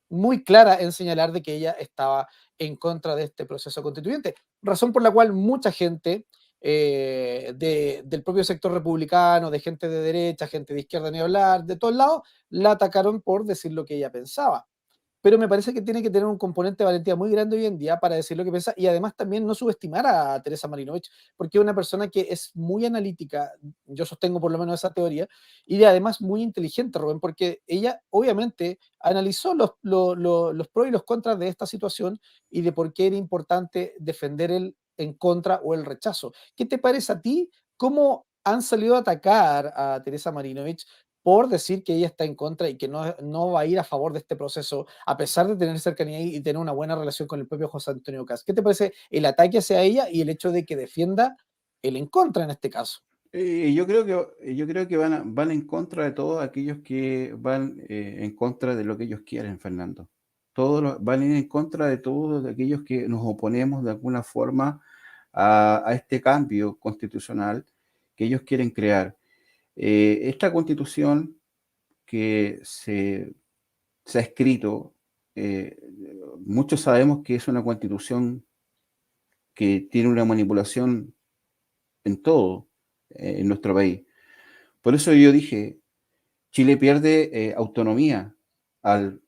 muy clara en señalar de que ella estaba en contra de este proceso constituyente, razón por la cual mucha gente del propio sector republicano, de gente de derecha, gente de izquierda, ni hablar, de todos lados, la atacaron por decir lo que ella pensaba. Pero me parece que tiene que tener un componente de valentía muy grande hoy en día para decir lo que piensa y además también no subestimar a Teresa Marinovich, porque es una persona que es muy analítica, yo sostengo por lo menos esa teoría, y además muy inteligente, Rubén, porque ella obviamente analizó los pros y los contras de esta situación y de por qué era importante defender el en contra o el rechazo. ¿Qué te parece a ti? ¿Cómo han salido a atacar a Teresa Marinovich por decir que ella está en contra y que no va a ir a favor de este proceso, a pesar de tener cercanía y tener una buena relación con el propio José Antonio Kast? ¿Qué te parece el ataque hacia ella y el hecho de que defienda el en contra en este caso? Yo creo que van en contra de todos aquellos que van en contra de lo que ellos quieren, Fernando. Van en contra de todos aquellos que nos oponemos de alguna forma a este cambio constitucional que ellos quieren crear. Esta constitución que se ha escrito, eh, muchos sabemos que es una constitución que tiene una manipulación en todo en nuestro país. Por eso yo dije, Chile pierde autonomía al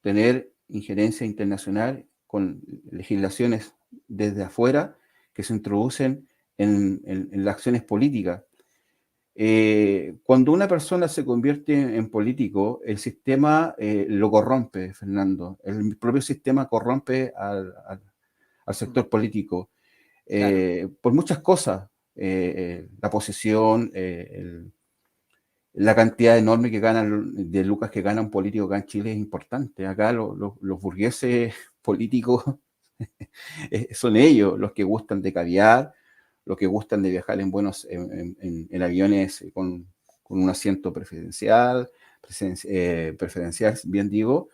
tener injerencia internacional con legislaciones desde afuera que se introducen en las acciones políticas. Cuando una persona se convierte en político, el sistema lo corrompe, Fernando. El propio sistema corrompe al sector político Claro, por muchas cosas. La posesión, la cantidad enorme que ganan, de lucas que gana un político acá en Chile es importante. Acá los burgueses políticos son ellos los que gustan de caviar, los que gustan de viajar en aviones con un asiento preferencial, bien digo,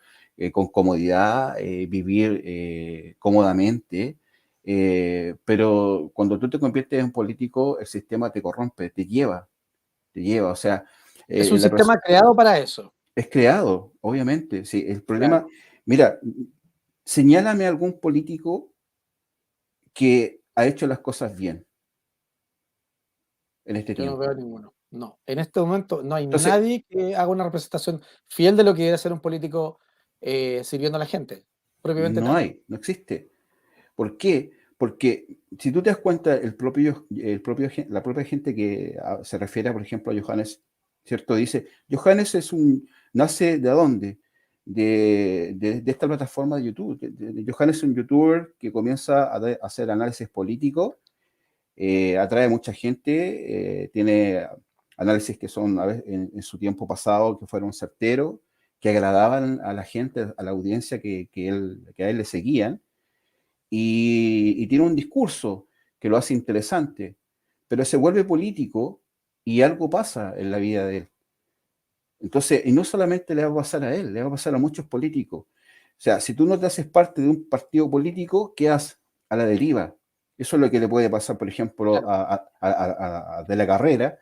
con comodidad, vivir cómodamente, Pero cuando tú te conviertes en político, el sistema te corrompe, te lleva, o sea, Es un la sistema creado para eso. es creado, obviamente. Sí, el problema, Claro. mira, señálame algún político que ha hecho las cosas bien en este Yo no tiempo. veo ninguno. No. En este momento no hay Entonces, nadie que haga una representación fiel de lo que debe ser un político sirviendo a la gente, propiamente no tal. hay, no existe. ¿Por qué? Porque si tú te das cuenta, la propia gente que se refiere, por ejemplo, a Johannes, ¿cierto? Dice, Johannes nace ¿de dónde? De esta plataforma de YouTube. Johannes es un youtuber que comienza a hacer análisis político, atrae mucha gente, tiene análisis que son a veces, en su tiempo pasado, que fueron certeros, que agradaban a la gente, a la audiencia que a él le seguían, y tiene un discurso que lo hace interesante, pero se vuelve político y algo pasa en la vida de él. Entonces, y no solamente le va a pasar a él, le va a pasar a muchos políticos. O sea, si tú no te haces parte de un partido político, quedas a la deriva. Eso es lo que le puede pasar, por ejemplo, Claro. a De la Carrera,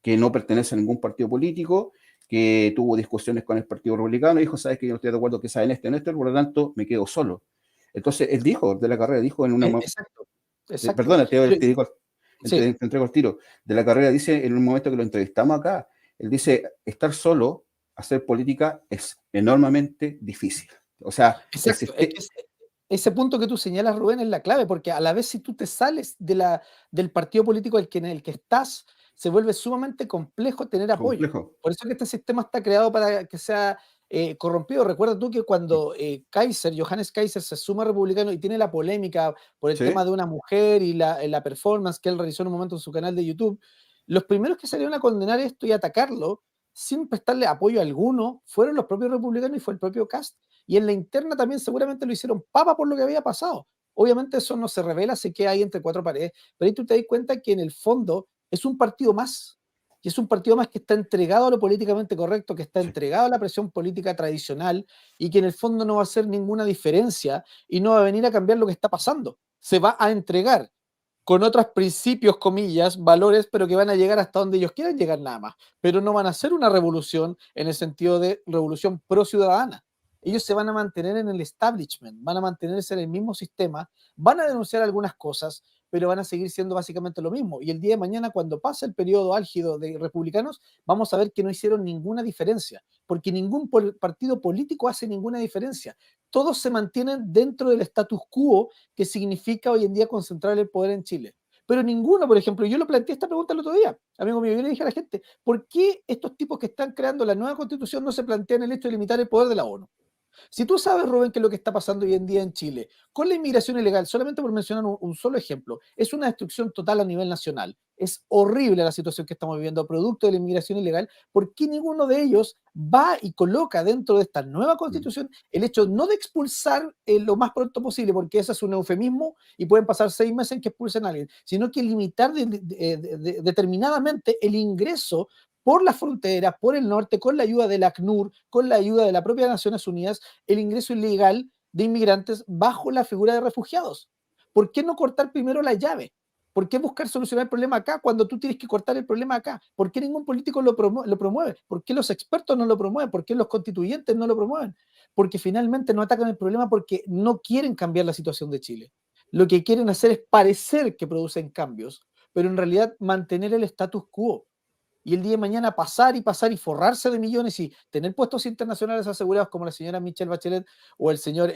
que no pertenece a ningún partido político, que tuvo discusiones con el Partido Republicano y dijo, sabes que yo no estoy de acuerdo que sea en esto, por lo tanto me quedo solo. Entonces, él dijo, De la Carrera dijo en una... Exacto. Exacto. Perdona, Yo- te sí, entrego el tiro. De la Carrera dice en un momento que lo entrevistamos acá, él dice, estar solo, hacer política es enormemente difícil. O sea, exacto. Es que ese punto que tú señalas, Rubén, es la clave, porque a la vez si tú te sales del partido político en el que estás, se vuelve sumamente complejo tener apoyo. complejo. Por eso que este sistema está creado para que sea corrompido. Recuerda tú que cuando Johannes Kaiser, se suma republicano y tiene la polémica por el tema ¿Sí? de una mujer y la performance que él realizó en un momento en su canal de YouTube, los primeros que salieron a condenar esto y atacarlo sin prestarle apoyo alguno fueron los propios republicanos y fue el propio Kast. Y en la interna también seguramente lo hicieron papa por lo que había pasado. Obviamente eso no se revela, se queda ahí entre cuatro paredes, pero ahí tú te das cuenta que en el fondo es un partido más, y es un partido más que está entregado a lo políticamente correcto, que está Sí. entregado a la presión política tradicional y que en el fondo no va a hacer ninguna diferencia y no va a venir a cambiar lo que está pasando. Se va a entregar con otros principios, comillas, valores, pero que van a llegar hasta donde ellos quieran llegar nada más. Pero no van a ser una revolución en el sentido de revolución pro ciudadana. Ellos se van a mantener en el establishment, van a mantenerse en el mismo sistema, van a denunciar algunas cosas, pero van a seguir siendo básicamente lo mismo. Y el día de mañana, cuando pase el periodo álgido de republicanos, vamos a ver que no hicieron ninguna diferencia, porque ningún partido político hace ninguna diferencia. Todos se mantienen dentro del status quo que significa hoy en día concentrar el poder en Chile. Pero ninguno, por ejemplo, yo lo planteé esta pregunta el otro día, amigo mío, yo le dije a la gente, ¿por qué estos tipos que están creando la nueva constitución no se plantean el hecho de limitar el poder de la ONU? Si tú sabes, Rubén, que lo que está pasando hoy en día en Chile, con la inmigración ilegal, solamente por mencionar un solo ejemplo, es una destrucción total a nivel nacional. Es horrible la situación que estamos viviendo producto de la inmigración ilegal. ¿Por qué ninguno de ellos va y coloca dentro de esta nueva Mm. constitución el hecho no de expulsar lo más pronto posible, porque ese es un eufemismo y pueden pasar 6 meses en que expulsen a alguien, sino que limitar determinadamente el ingreso por la frontera, por el norte, con la ayuda del ACNUR, con la ayuda de la propia Naciones Unidas, el ingreso ilegal de inmigrantes bajo la figura de refugiados? ¿Por qué no cortar primero la llave? ¿Por qué buscar solucionar el problema acá cuando tú tienes que cortar el problema acá? ¿Por qué ningún político lo promueve? ¿Por qué los expertos no lo promueven? ¿Por qué los constituyentes no lo promueven? Porque finalmente no atacan el problema porque no quieren cambiar la situación de Chile. Lo que quieren hacer es parecer que producen cambios, pero en realidad mantener el status quo y el día de mañana pasar y forrarse de millones y tener puestos internacionales asegurados como la señora Michelle Bachelet o el señor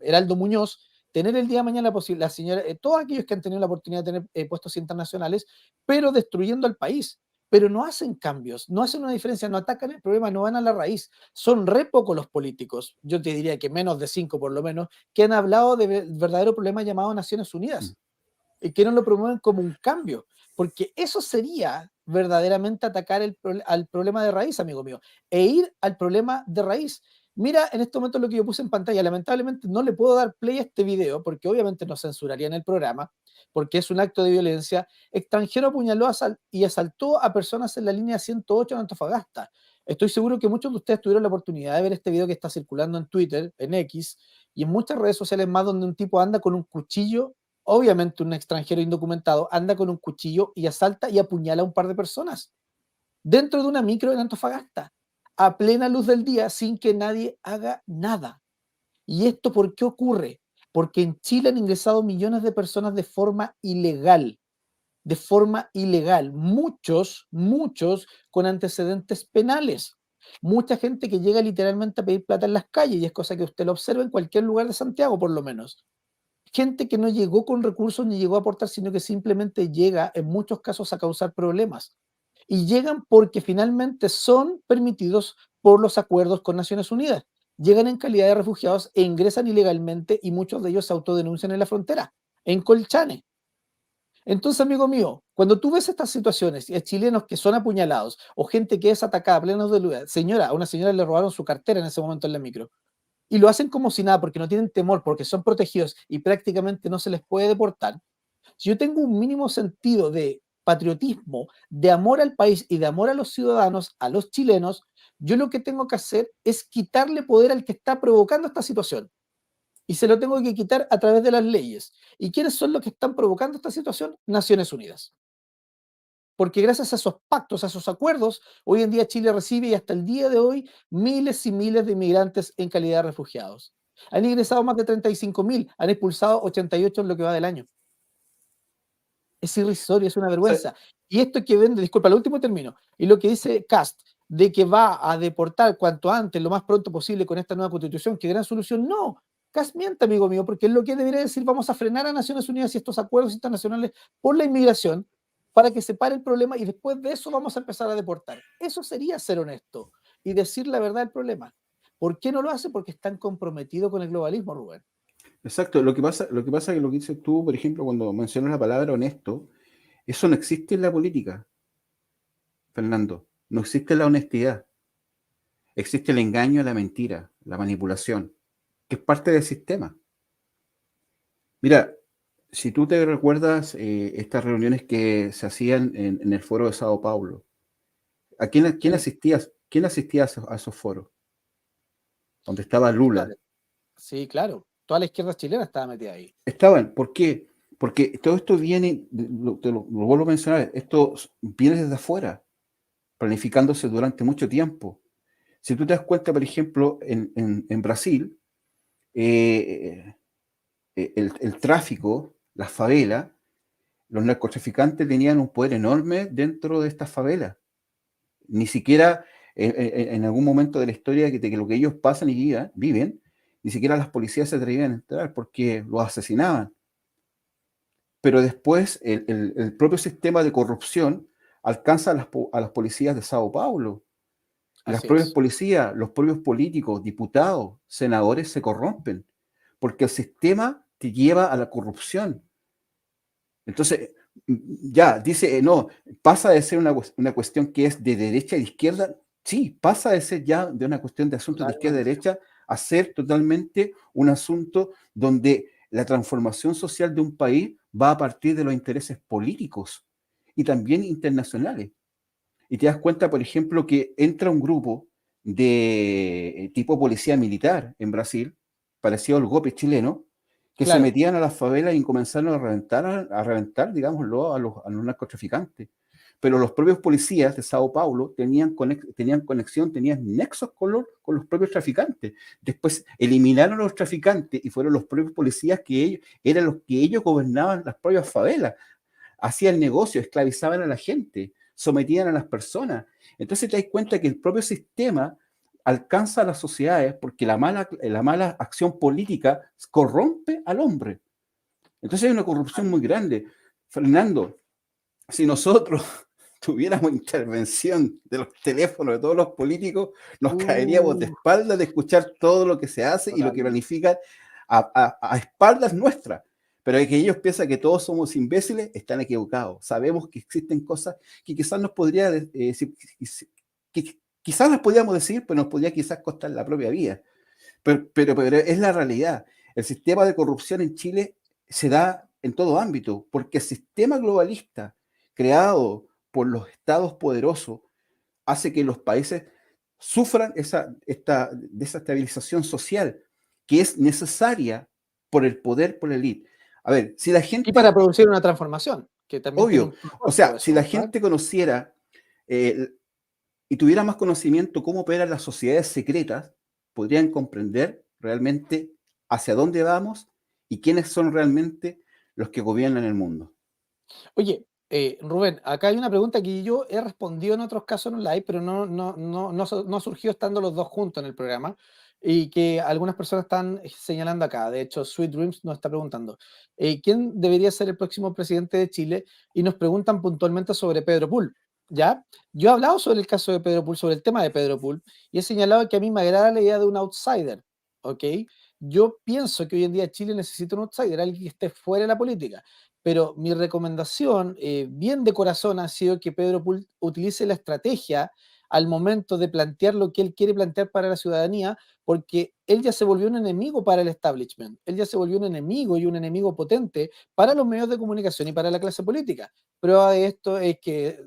Heraldo Muñoz, tener el día de mañana la señora, todos aquellos que han tenido la oportunidad de tener puestos internacionales, pero destruyendo al país. Pero no hacen cambios, no hacen una diferencia, no atacan el problema, no van a la raíz. Son re pocos los políticos, yo te diría que menos de 5 por lo menos, que han hablado del verdadero problema llamado Naciones Mm. Unidas y que no lo promueven como un cambio, porque eso sería verdaderamente atacar al problema de raíz, amigo mío, e ir al problema de raíz. Mira en este momento lo que yo puse en pantalla, lamentablemente no le puedo dar play a este video porque obviamente nos censurarían el programa, porque es un acto de violencia. Extranjero apuñaló y asaltó a personas en la línea 108 en Antofagasta. Estoy seguro que muchos de ustedes tuvieron la oportunidad de ver este video que está circulando en Twitter, en X, y en muchas redes sociales más, donde un tipo anda con un cuchillo, obviamente un extranjero indocumentado, anda con un cuchillo y asalta y apuñala a un par de personas dentro de una micro en Antofagasta, a plena luz del día, sin que nadie haga nada. ¿Y esto por qué ocurre? Porque en Chile han ingresado millones de personas de forma ilegal, muchos con antecedentes penales, mucha gente que llega literalmente a pedir plata en las calles, y es cosa que usted lo observa en cualquier lugar de Santiago por lo menos. Gente que no llegó con recursos ni llegó a aportar, sino que simplemente llega en muchos casos a causar problemas. Y llegan porque finalmente son permitidos por los acuerdos con Naciones Unidas. Llegan en calidad de refugiados e ingresan ilegalmente, y muchos de ellos se autodenuncian en la frontera, en Colchane. Entonces, amigo mío, cuando tú ves estas situaciones y hay chilenos que son apuñalados o gente que es atacada a plenos de luz, a una señora le robaron su cartera en ese momento en la micro, y lo hacen como si nada, porque no tienen temor, porque son protegidos y prácticamente no se les puede deportar. Si yo tengo un mínimo sentido de patriotismo, de amor al país y de amor a los ciudadanos, a los chilenos, yo lo que tengo que hacer es quitarle poder al que está provocando esta situación. Y se lo tengo que quitar a través de las leyes. ¿Y quiénes son los que están provocando esta situación? Naciones Unidas. Porque gracias a esos pactos, a esos acuerdos, hoy en día Chile recibe, y hasta el día de hoy, miles y miles de inmigrantes en calidad de refugiados. Han ingresado más de 35.000, han expulsado 88 en lo que va del año. Es irrisorio, es una vergüenza. Y esto que vende, disculpa, al último término, y lo que dice Kast, de que va a deportar cuanto antes, lo más pronto posible con esta nueva constitución, qué gran solución. No, Kast miente, amigo mío, porque es lo que debería decir: vamos a frenar a Naciones Unidas y estos acuerdos internacionales por la inmigración, para que se pare el problema, y después de eso vamos a empezar a deportar. Eso sería ser honesto y decir la verdad del problema. ¿Por qué no lo hace? Porque están comprometidos con el globalismo, Rubén. Exacto, lo que pasa es que lo que dices tú, por ejemplo, cuando mencionas la palabra honesto, eso no existe en la política, Fernando. No existe la honestidad. Existe el engaño, la mentira, la manipulación, que es parte del sistema. Mira, si tú te recuerdas estas reuniones que se hacían en el foro de Sao Paulo, quién Sí, asistías? ¿Quién asistía a esos foros? Donde estaba Lula. claro. Sí, claro. Toda la izquierda chilena estaba metida ahí. Estaban, ¿por qué? Porque todo esto viene, te lo vuelvo a mencionar, esto viene desde afuera, planificándose durante mucho tiempo. Si tú te das cuenta, por ejemplo, en Brasil, eh, el tráfico, las favelas, los narcotraficantes tenían un poder enorme dentro de estas favelas. Ni siquiera en algún momento de la historia de que lo que ellos pasan y viven, ni siquiera las policías se atrevían a entrar porque los asesinaban. Pero después el propio sistema de corrupción alcanza a las policías de Sao Paulo. Las Así propias es. policías, los propios políticos, diputados, senadores se corrompen, porque el sistema te lleva a la corrupción. Entonces, ya, dice, no, pasa de ser una cuestión que es de derecha a de izquierda. Sí, pasa de ser ya de una cuestión de asuntos de izquierda a Totalmente. derecha a ser totalmente un asunto donde la transformación social de un país va a partir de los intereses políticos y también internacionales. Y te das cuenta, por ejemplo, que entra un grupo de tipo policía militar en Brasil, parecido al golpe chileno, que se Claro. metían a las favelas y comenzaron a reventar, digámoslo, a los narcotraficantes. Pero los propios policías de Sao Paulo tenían conexión, tenían nexos con los propios traficantes. Después eliminaron a los traficantes y fueron los propios policías eran los que ellos gobernaban las propias favelas, hacían negocio, esclavizaban a la gente, sometían a las personas. Entonces te das cuenta que el propio sistema alcanza a las sociedades porque la mala acción política corrompe al hombre. Entonces hay una corrupción muy grande. Fernando, si nosotros tuviéramos intervención de los teléfonos de todos los políticos, nos caeríamos de Uh, espaldas de escuchar todo lo que se hace y lo que Totalmente. planifican a espaldas nuestras. Pero es que ellos piensan que todos somos imbéciles, están equivocados. Sabemos que existen cosas que quizás nos podría decir, que quizás las podríamos decir, pero nos podría quizás costar la propia vida. Pero es la realidad. El sistema de corrupción en Chile se da en todo ámbito, porque el sistema globalista creado por los estados poderosos hace que los países sufran esta desestabilización social que es necesaria por el poder, por la élite. A ver, si la Y gente, para producir una transformación, que también tiene obvio, un o propósito sea, eso, si la ¿verdad? gente conociera y tuviera más conocimiento cómo operan las sociedades secretas, podrían comprender realmente hacia dónde vamos y quiénes son realmente los que gobiernan el mundo. Oye, Rubén, acá hay una pregunta que yo he respondido en otros casos en live, pero no surgió estando los dos juntos en el programa y que algunas personas están señalando acá. De hecho, Sweet Dreams nos está preguntando, ¿quién debería ser el próximo presidente de Chile? Y nos preguntan puntualmente sobre Pedro Pool, ¿ya? Yo he hablado sobre el caso de Pedro Pool, sobre el tema de Pedro Pool, y he señalado que a mí me agrada la idea de un outsider, ¿ok? Yo pienso que hoy en día Chile necesita un outsider, alguien que esté fuera de la política. Pero mi recomendación, bien de corazón, ha sido que Pedro Pool utilice la estrategia al momento de plantear lo que él quiere plantear para la ciudadanía, porque él ya se volvió un enemigo para el establishment, él ya se volvió un enemigo y un enemigo potente para los medios de comunicación y para la clase política. Prueba de esto es que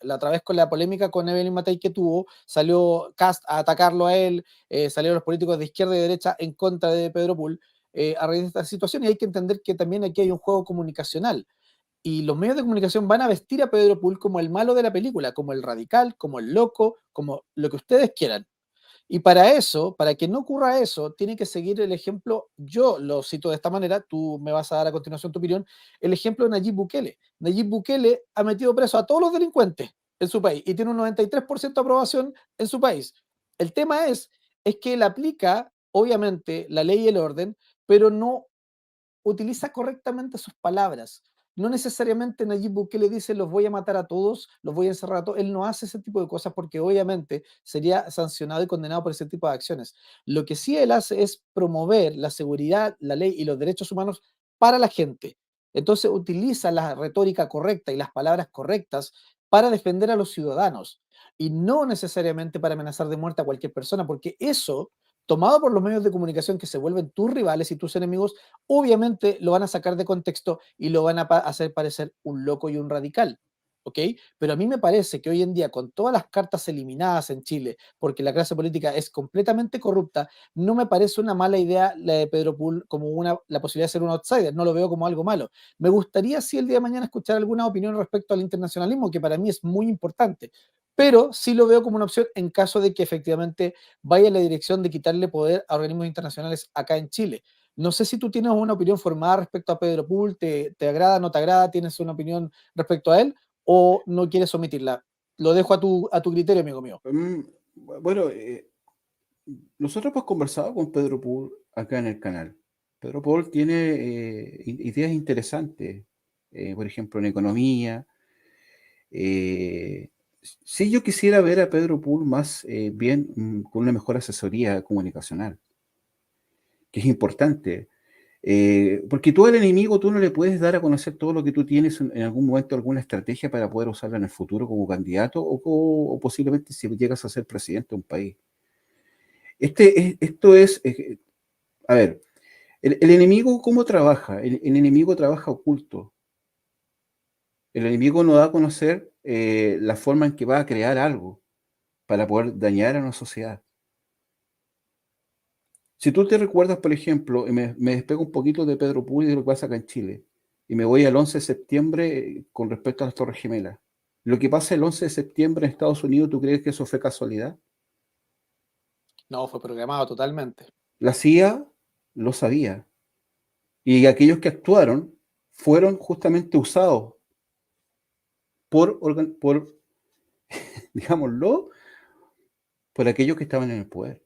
la otra vez con la polémica con Evelyn Matei que tuvo, salió Kast a atacarlo a él, salieron los políticos de izquierda y derecha en contra de Pedro Pool, a raíz de esta situación, y hay que entender que también aquí hay un juego comunicacional y los medios de comunicación van a vestir a Pedro Pool como el malo de la película, como el radical, como el loco, como lo que ustedes quieran. Y para eso, para que no ocurra eso, tiene que seguir el ejemplo, yo lo cito de esta manera, tú me vas a dar a continuación tu opinión, el ejemplo de Nayib Bukele. Nayib Bukele ha metido preso a todos los delincuentes en su país y tiene un 93% de aprobación en su país. El tema es que él aplica, obviamente, la ley y el orden, pero no utiliza correctamente sus palabras. No necesariamente Nayib Bukele dice los voy a matar a todos, los voy a encerrar a todos. Él no hace ese tipo de cosas porque obviamente sería sancionado y condenado por ese tipo de acciones. Lo que sí él hace es promover la seguridad, la ley y los derechos humanos para la gente. Entonces utiliza la retórica correcta y las palabras correctas para defender a los ciudadanos y no necesariamente para amenazar de muerte a cualquier persona, porque eso, tomado por los medios de comunicación que se vuelven tus rivales y tus enemigos, obviamente lo van a sacar de contexto y lo van a hacer parecer un loco y un radical, ¿ok? Pero a mí me parece que hoy en día, con todas las cartas eliminadas en Chile, porque la clase política es completamente corrupta, no me parece una mala idea la de Pedro Pool como la posibilidad de ser un outsider, no lo veo como algo malo. Me gustaría, si el día de mañana, escuchar alguna opinión respecto al internacionalismo, que para mí es muy importante, pero sí lo veo como una opción en caso de que efectivamente vaya en la dirección de quitarle poder a organismos internacionales acá en Chile. No sé si tú tienes una opinión formada respecto a Pedro Pool, ¿te agrada, no te agrada? ¿Tienes una opinión respecto a él o no quieres omitirla? Lo dejo a tu criterio, amigo mío. Bueno, nosotros hemos conversado con Pedro Pool acá en el canal. Pedro Pool tiene ideas interesantes, por ejemplo, en economía. Sí, yo quisiera ver a Pedro Pool más bien con una mejor asesoría comunicacional, que es importante. Porque tú al enemigo, tú no le puedes dar a conocer todo lo que tú tienes en algún momento, alguna estrategia para poder usarla en el futuro como candidato o posiblemente si llegas a ser presidente de un país. Esto es, a ver, el enemigo, ¿cómo trabaja? El enemigo trabaja oculto. El enemigo no da a conocer la forma en que va a crear algo para poder dañar a una sociedad. Si tú te recuerdas, por ejemplo, y me despego un poquito de Pedro Puy y de lo que pasa acá en Chile, y me voy al 11 de septiembre con respecto a las Torres Gemelas. Lo que pasa el 11 de septiembre en Estados Unidos, ¿tú crees que eso fue casualidad? No, fue programado totalmente. La CIA lo sabía. Y aquellos que actuaron fueron justamente usados por digámoslo, por aquellos que estaban en el poder.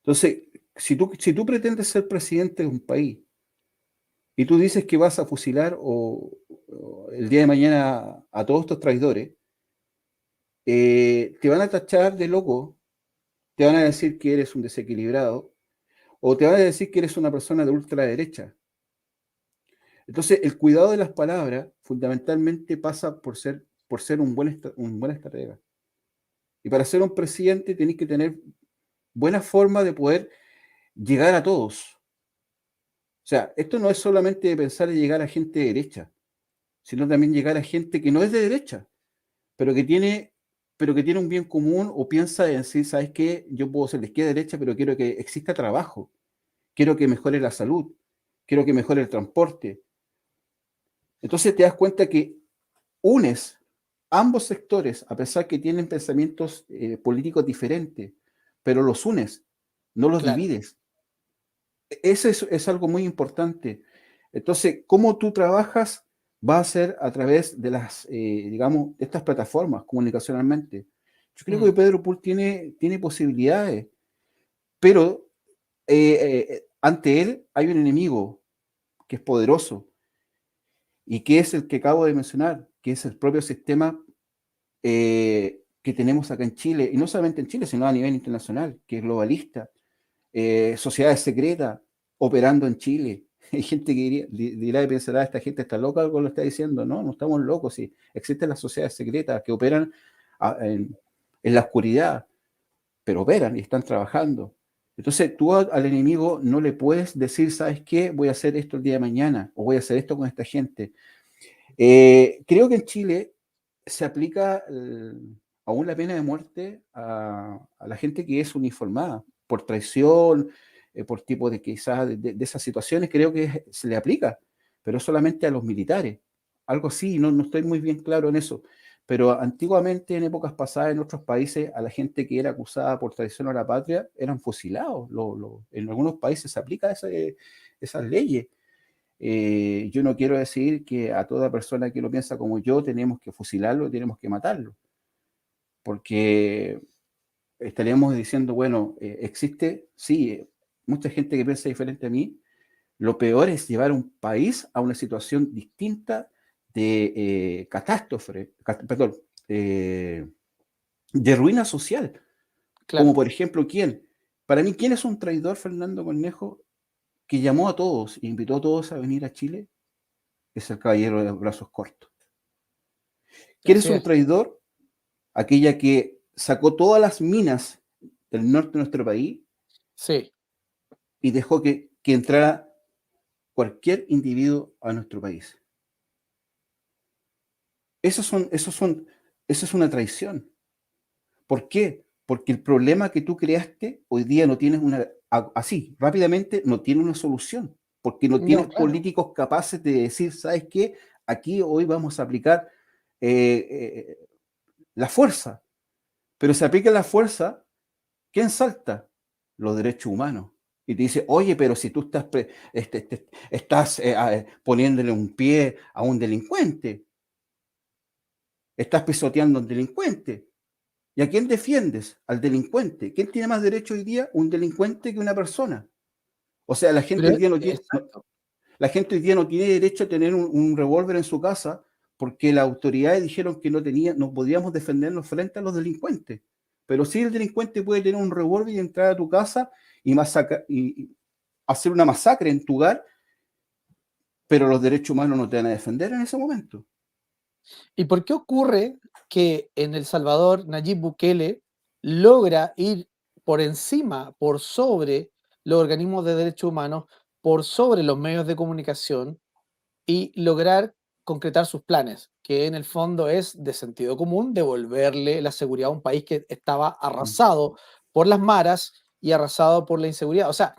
Entonces, si tú pretendes ser presidente de un país y tú dices que vas a fusilar o el día de mañana a todos estos traidores, te van a tachar de loco, te van a decir que eres un desequilibrado o te van a decir que eres una persona de ultraderecha. Entonces, el cuidado de las palabras fundamentalmente pasa por ser un buen estratega. Y para ser un presidente tenés que tener buena forma de poder llegar a todos. O sea, esto no es solamente de pensar en llegar a gente de derecha, sino también llegar a gente que no es de derecha, pero que tiene pero que tiene un bien común o piensa en sí, ¿sabes qué? Yo puedo ser de izquierda a derecha, pero quiero que exista trabajo, quiero que mejore la salud, quiero que mejore el transporte. Entonces te das cuenta que unes ambos sectores, a pesar que tienen pensamientos políticos diferentes, pero los unes, no los Claro. divides. Eso es algo muy importante. Entonces, cómo tú trabajas va a ser a través de las, digamos, de estas plataformas comunicacionalmente. Yo creo que Mm, Pedro Pool tiene posibilidades, pero ante él hay un enemigo que es poderoso y que es el que acabo de mencionar, que es el propio sistema que tenemos acá en Chile, y no solamente en Chile, sino a nivel internacional, que es globalista, sociedades secretas operando en Chile. Hay gente que dirá y pensará, esta gente está loca con lo que está diciendo. No, no estamos locos. Sí. Existen las sociedades secretas que operan en la oscuridad, pero operan y están trabajando. Entonces tú al enemigo no le puedes decir, ¿sabes qué? Voy a hacer esto el día de mañana o voy a hacer esto con esta gente. Creo que en Chile se aplica aún la pena de muerte a la gente que es uniformada por traición, por tipo de quizás de esas situaciones, creo que se le aplica, pero solamente a los militares. Algo así, no estoy muy bien claro en eso. Pero antiguamente, en épocas pasadas, en otros países, a la gente que era acusada por traición a la patria eran fusilados. En algunos países se aplica esas leyes. Yo no quiero decir que a toda persona que lo piensa como yo tenemos que fusilarlo, tenemos que matarlo, porque estaríamos diciendo, bueno, existe, sí, mucha gente que piensa diferente a mí. Lo peor es llevar un país a una situación distinta de catástrofe, perdón, de ruina social, como claro. por ejemplo, ¿quién? Para mí, ¿quién es un traidor, Fernando Cornejo, que llamó a todos e invitó a todos a venir a Chile? Es el caballero de los brazos cortos. ¿Quién es Así un es. traidor? Aquella que sacó todas las minas del norte de nuestro país Sí. y dejó que entrara cualquier individuo a nuestro país. Eso es una traición. ¿Por qué? Porque el problema que tú creaste hoy día no tienes así, rápidamente, no tiene una solución, porque no No, tienes claro. políticos capaces de decir, ¿sabes qué? Aquí hoy vamos a aplicar eh, eh, la fuerza, pero se aplica la fuerza, ¿quién salta? Los derechos humanos. Y te dice, oye, pero si tú estás poniéndole un pie a un delincuente, estás pisoteando a un delincuente. ¿Y a quién defiendes? Al delincuente. ¿Quién tiene más derecho hoy día? Un delincuente que una persona. O sea, la gente Pero, hoy día no tiene, exacto. la gente hoy día no tiene derecho a tener un revólver en su casa porque las autoridades dijeron que no podíamos defendernos frente a los delincuentes. Pero sí el delincuente puede tener un revólver y entrar a tu casa y hacer una masacre en tu hogar, pero los derechos humanos no te van a defender en ese momento. ¿Y por qué ocurre que en El Salvador Nayib Bukele logra ir por encima, por sobre los organismos de derechos humanos, por sobre los medios de comunicación y lograr concretar sus planes, que en el fondo es de sentido común devolverle la seguridad a un país que estaba arrasado por las maras y arrasado por la inseguridad? O sea,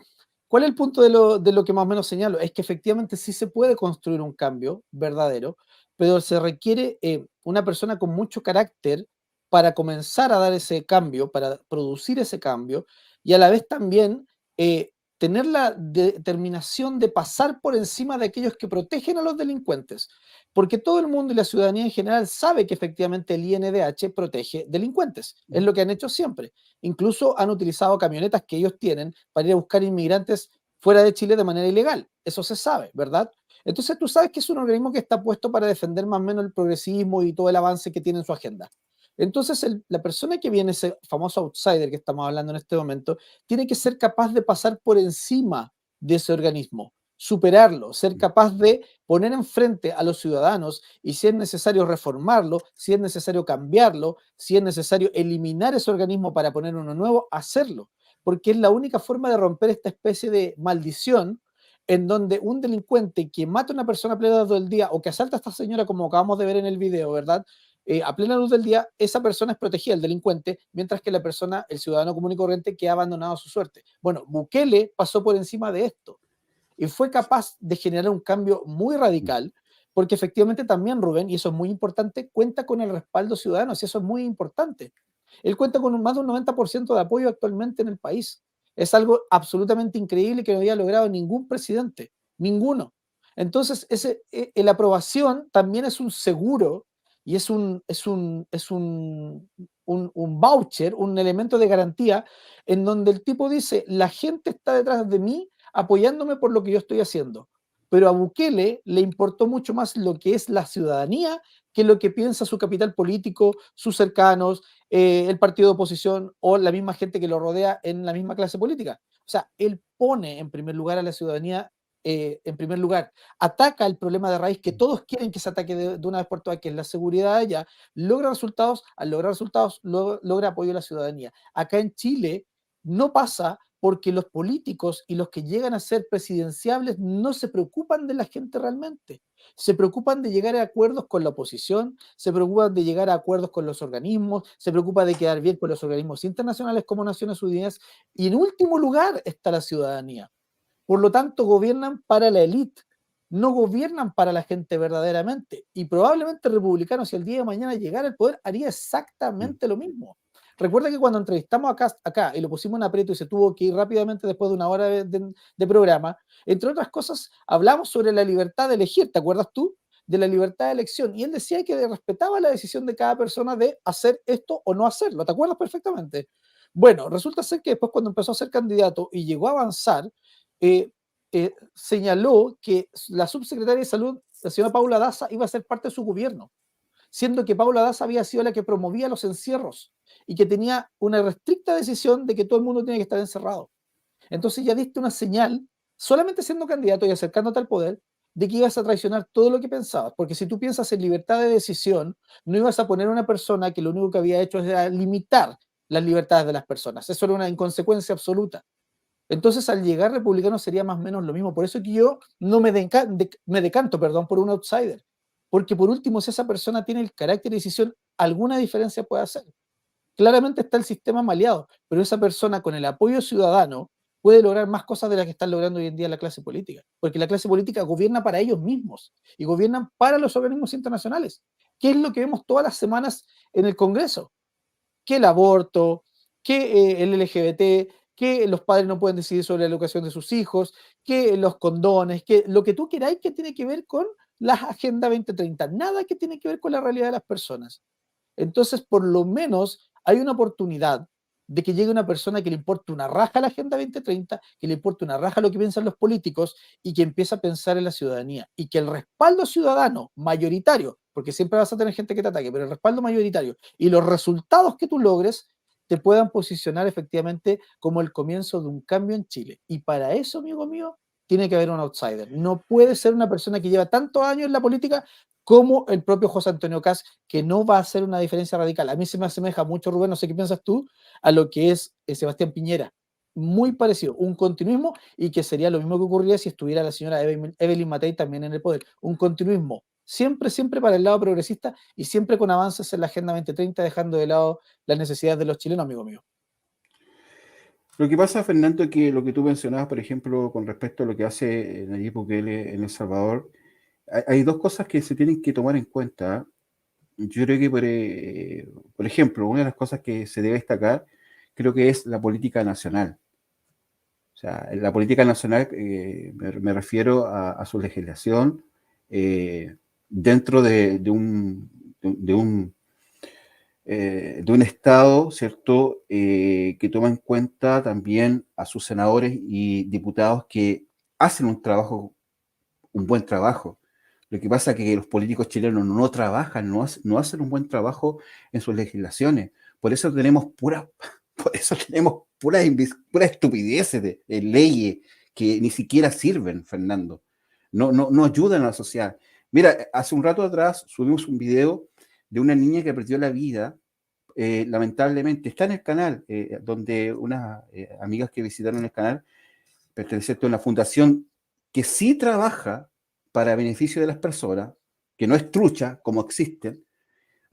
¿cuál es el punto de lo que más o menos señalo? Es que efectivamente sí se puede construir un cambio verdadero, pero se requiere una persona con mucho carácter para comenzar a dar ese cambio, para producir ese cambio y a la vez también tener la determinación de pasar por encima de aquellos que protegen a los delincuentes, porque todo el mundo y la ciudadanía en general sabe que efectivamente el INDH protege delincuentes, es lo que han hecho siempre. Incluso han utilizado camionetas que ellos tienen para ir a buscar inmigrantes fuera de Chile de manera ilegal, eso se sabe, ¿verdad? Entonces tú sabes que es un organismo que está puesto para defender más o menos el progresismo y todo el avance que tiene en su agenda. Entonces la persona que viene, ese famoso outsider que estamos hablando en este momento, tiene que ser capaz de pasar por encima de ese organismo, superarlo, ser capaz de poner enfrente a los ciudadanos y si es necesario reformarlo, si es necesario cambiarlo, si es necesario eliminar ese organismo para poner uno nuevo, hacerlo, porque es la única forma de romper esta especie de maldición en donde un delincuente que mata a una persona plena todo el día o que asalta a esta señora como acabamos de ver en el video, ¿verdad? a plena luz del día, esa persona es protegida, el delincuente, mientras que la persona, el ciudadano común y corriente, queda abandonado a su suerte. Bueno, Bukele pasó por encima de esto y fue capaz de generar un cambio muy radical, porque efectivamente también Rubén, y eso es muy importante, cuenta con el respaldo ciudadano, y eso es muy importante. Él cuenta con más de un 90% de apoyo actualmente en el país. Es algo absolutamente increíble que no había logrado ningún presidente, ninguno. Entonces, la aprobación también es un seguro y un voucher, un elemento de garantía en donde el tipo dice, la gente está detrás de mí apoyándome por lo que yo estoy haciendo. Pero a Bukele le importó mucho más lo que es la ciudadanía que lo que piensa su capital político, sus cercanos, el partido de oposición o la misma gente que lo rodea en la misma clase política. O sea, él pone en primer lugar a la ciudadanía, en primer lugar, ataca el problema de raíz que todos quieren que se ataque de una vez por todas, que es la seguridad allá, logra resultados, al lograr resultados logra apoyo de la ciudadanía. Acá en Chile no pasa porque los políticos y los que llegan a ser presidenciables no se preocupan de la gente realmente. Se preocupan de llegar a acuerdos con la oposición, se preocupan de llegar a acuerdos con los organismos, se preocupan de quedar bien con los organismos internacionales como Naciones Unidas y en último lugar está la ciudadanía. Por lo tanto, gobiernan para la élite, no gobiernan para la gente verdaderamente. Y probablemente el republicano, si el día de mañana llegara al poder, haría exactamente lo mismo. Recuerda que cuando entrevistamos acá y lo pusimos en aprieto y se tuvo que ir rápidamente después de una hora de programa, entre otras cosas, hablamos sobre la libertad de elegir, ¿te acuerdas tú? De la libertad de elección. Y él decía que respetaba la decisión de cada persona de hacer esto o no hacerlo. ¿Te acuerdas perfectamente? Bueno, resulta ser que después cuando empezó a ser candidato y llegó a avanzar, señaló que la subsecretaria de Salud, la señora Paula Daza, iba a ser parte de su gobierno, siendo que Paula Daza había sido la que promovía los encierros y que tenía una restricta decisión de que todo el mundo tiene que estar encerrado. Entonces ya diste una señal, solamente siendo candidato y acercándote al poder, de que ibas a traicionar todo lo que pensabas, porque si tú piensas en libertad de decisión, no ibas a poner a una persona que lo único que había hecho era limitar las libertades de las personas. Eso era una inconsecuencia absoluta. Entonces, al llegar republicano sería más o menos lo mismo. Por eso que yo no me decanto, perdón, por un outsider. Porque por último, si esa persona tiene el carácter y decisión, alguna diferencia puede hacer. Claramente está el sistema maleado, pero esa persona con el apoyo ciudadano puede lograr más cosas de las que están logrando hoy en día la clase política. Porque la clase política gobierna para ellos mismos y gobiernan para los organismos internacionales. ¿Qué es lo que vemos todas las semanas en el Congreso? Que el aborto, que el LGBT, que los padres no pueden decidir sobre la educación de sus hijos, que los condones, que lo que tú queráis que tiene que ver con la Agenda 2030, nada que tiene que ver con la realidad de las personas. Entonces, por lo menos hay una oportunidad de que llegue una persona que le importe una raja a la Agenda 2030, que le importe una raja a lo que piensan los políticos y que empiece a pensar en la ciudadanía. Y que el respaldo ciudadano mayoritario, porque siempre vas a tener gente que te ataque, pero el respaldo mayoritario y los resultados que tú logres te puedan posicionar efectivamente como el comienzo de un cambio en Chile. Y para eso, amigo mío, tiene que haber un outsider. No puede ser una persona que lleva tantos años en la política como el propio José Antonio Kast, que no va a hacer una diferencia radical. A mí se me asemeja mucho, Rubén, no sé qué piensas tú, a lo que es Sebastián Piñera. Muy parecido, un continuismo, y que sería lo mismo que ocurriría si estuviera la señora Evelyn Matei también en el poder. Un continuismo, siempre, siempre para el lado progresista y siempre con avances en la Agenda 2030, dejando de lado las necesidades de los chilenos, amigo mío. Lo que pasa, Fernando, es que lo que tú mencionabas, por ejemplo, con respecto a lo que hace Nayib Bukele en El Salvador, hay dos cosas que se tienen que tomar en cuenta. Yo creo que, por ejemplo, una de las cosas que se debe destacar, creo que es la política nacional. O sea, en la política nacional me refiero a su legislación dentro de un Estado, ¿cierto?, que toma en cuenta también a sus senadores y diputados que hacen un buen trabajo. Lo que pasa es que los políticos chilenos no trabajan, no hacen un buen trabajo en sus legislaciones. Por eso tenemos puras estupideces de leyes que ni siquiera sirven, Fernando. No ayudan a la sociedad. Mira, hace un rato atrás subimos un video de una niña que perdió la vida, lamentablemente. Está en el canal, donde unas amigas que visitaron el canal, perteneciente a una fundación que sí trabaja para beneficio de las personas, que no es trucha, como existen,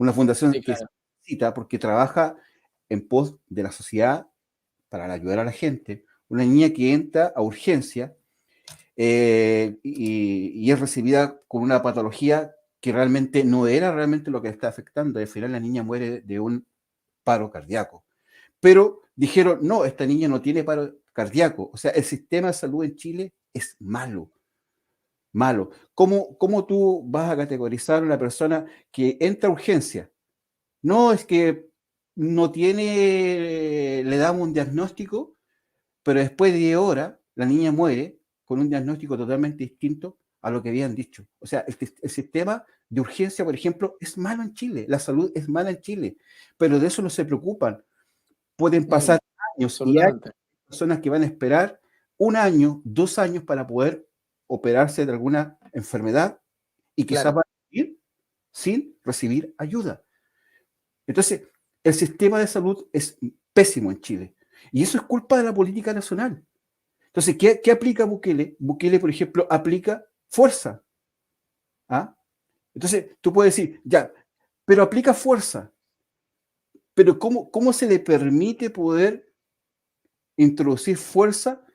Una fundación Sí, que se claro. necesita porque trabaja en pos de la sociedad para ayudar a la gente. Una niña que entra a urgencia y es recibida con una patología que realmente no era realmente lo que le está afectando. Al final la niña muere de un paro cardíaco. Pero dijeron, no, esta niña no tiene paro cardíaco. O sea, el sistema de salud en Chile es malo, malo. ¿Cómo tú vas a categorizar a una persona que entra a urgencia? No, es que no tiene, le damos un diagnóstico, pero después de 10 horas la niña muere con un diagnóstico totalmente distinto a lo que habían dicho. O sea, el sistema de urgencia, por ejemplo, es malo en Chile, la salud es mala en Chile, pero de eso no se preocupan. Pueden pasar años y hay Absolutamente. personas que van a esperar 1 año, 2 años para poder operarse de alguna enfermedad y quizás Claro. van a vivir sin recibir ayuda. Entonces, el sistema de salud es pésimo en Chile. Y eso es culpa de la política nacional. Entonces, ¿qué aplica Bukele? Bukele, por ejemplo, aplica fuerza. ¿Ah? Entonces, tú puedes decir, ya, pero aplica fuerza. Pero ¿cómo se le permite poder introducir fuerza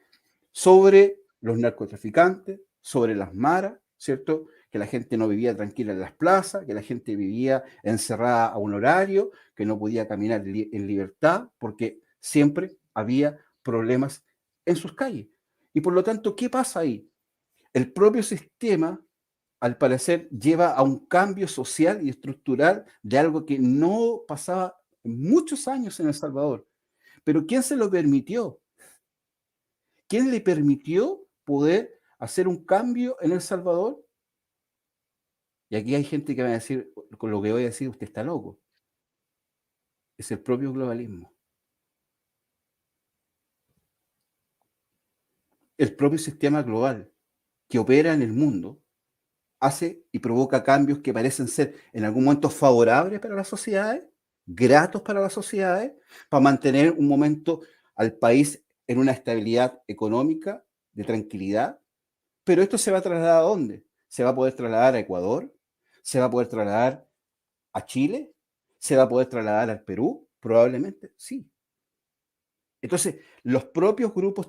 sobre los narcotraficantes, sobre las maras, ¿cierto? Que la gente no vivía tranquila en las plazas, que la gente vivía encerrada a un horario, que no podía caminar en libertad, porque siempre había problemas en sus calles. Y por lo tanto, ¿qué pasa ahí? El propio sistema, al parecer, lleva a un cambio social y estructural de algo que no pasaba en muchos años en El Salvador. Pero ¿quién se lo permitió? ¿Quién le permitió poder hacer un cambio en El Salvador? Y aquí hay gente que va a decir, con lo que voy a decir, usted está loco. Es el propio globalismo. El propio sistema global que opera en el mundo hace y provoca cambios que parecen ser en algún momento favorables para las sociedades, gratos para las sociedades, para mantener un momento al país en una estabilidad económica, de tranquilidad. Pero esto se va a trasladar ¿a dónde? Se va a poder trasladar a Ecuador, se va a poder trasladar a Chile, se va a poder trasladar al Perú, probablemente, sí. Entonces, los propios grupos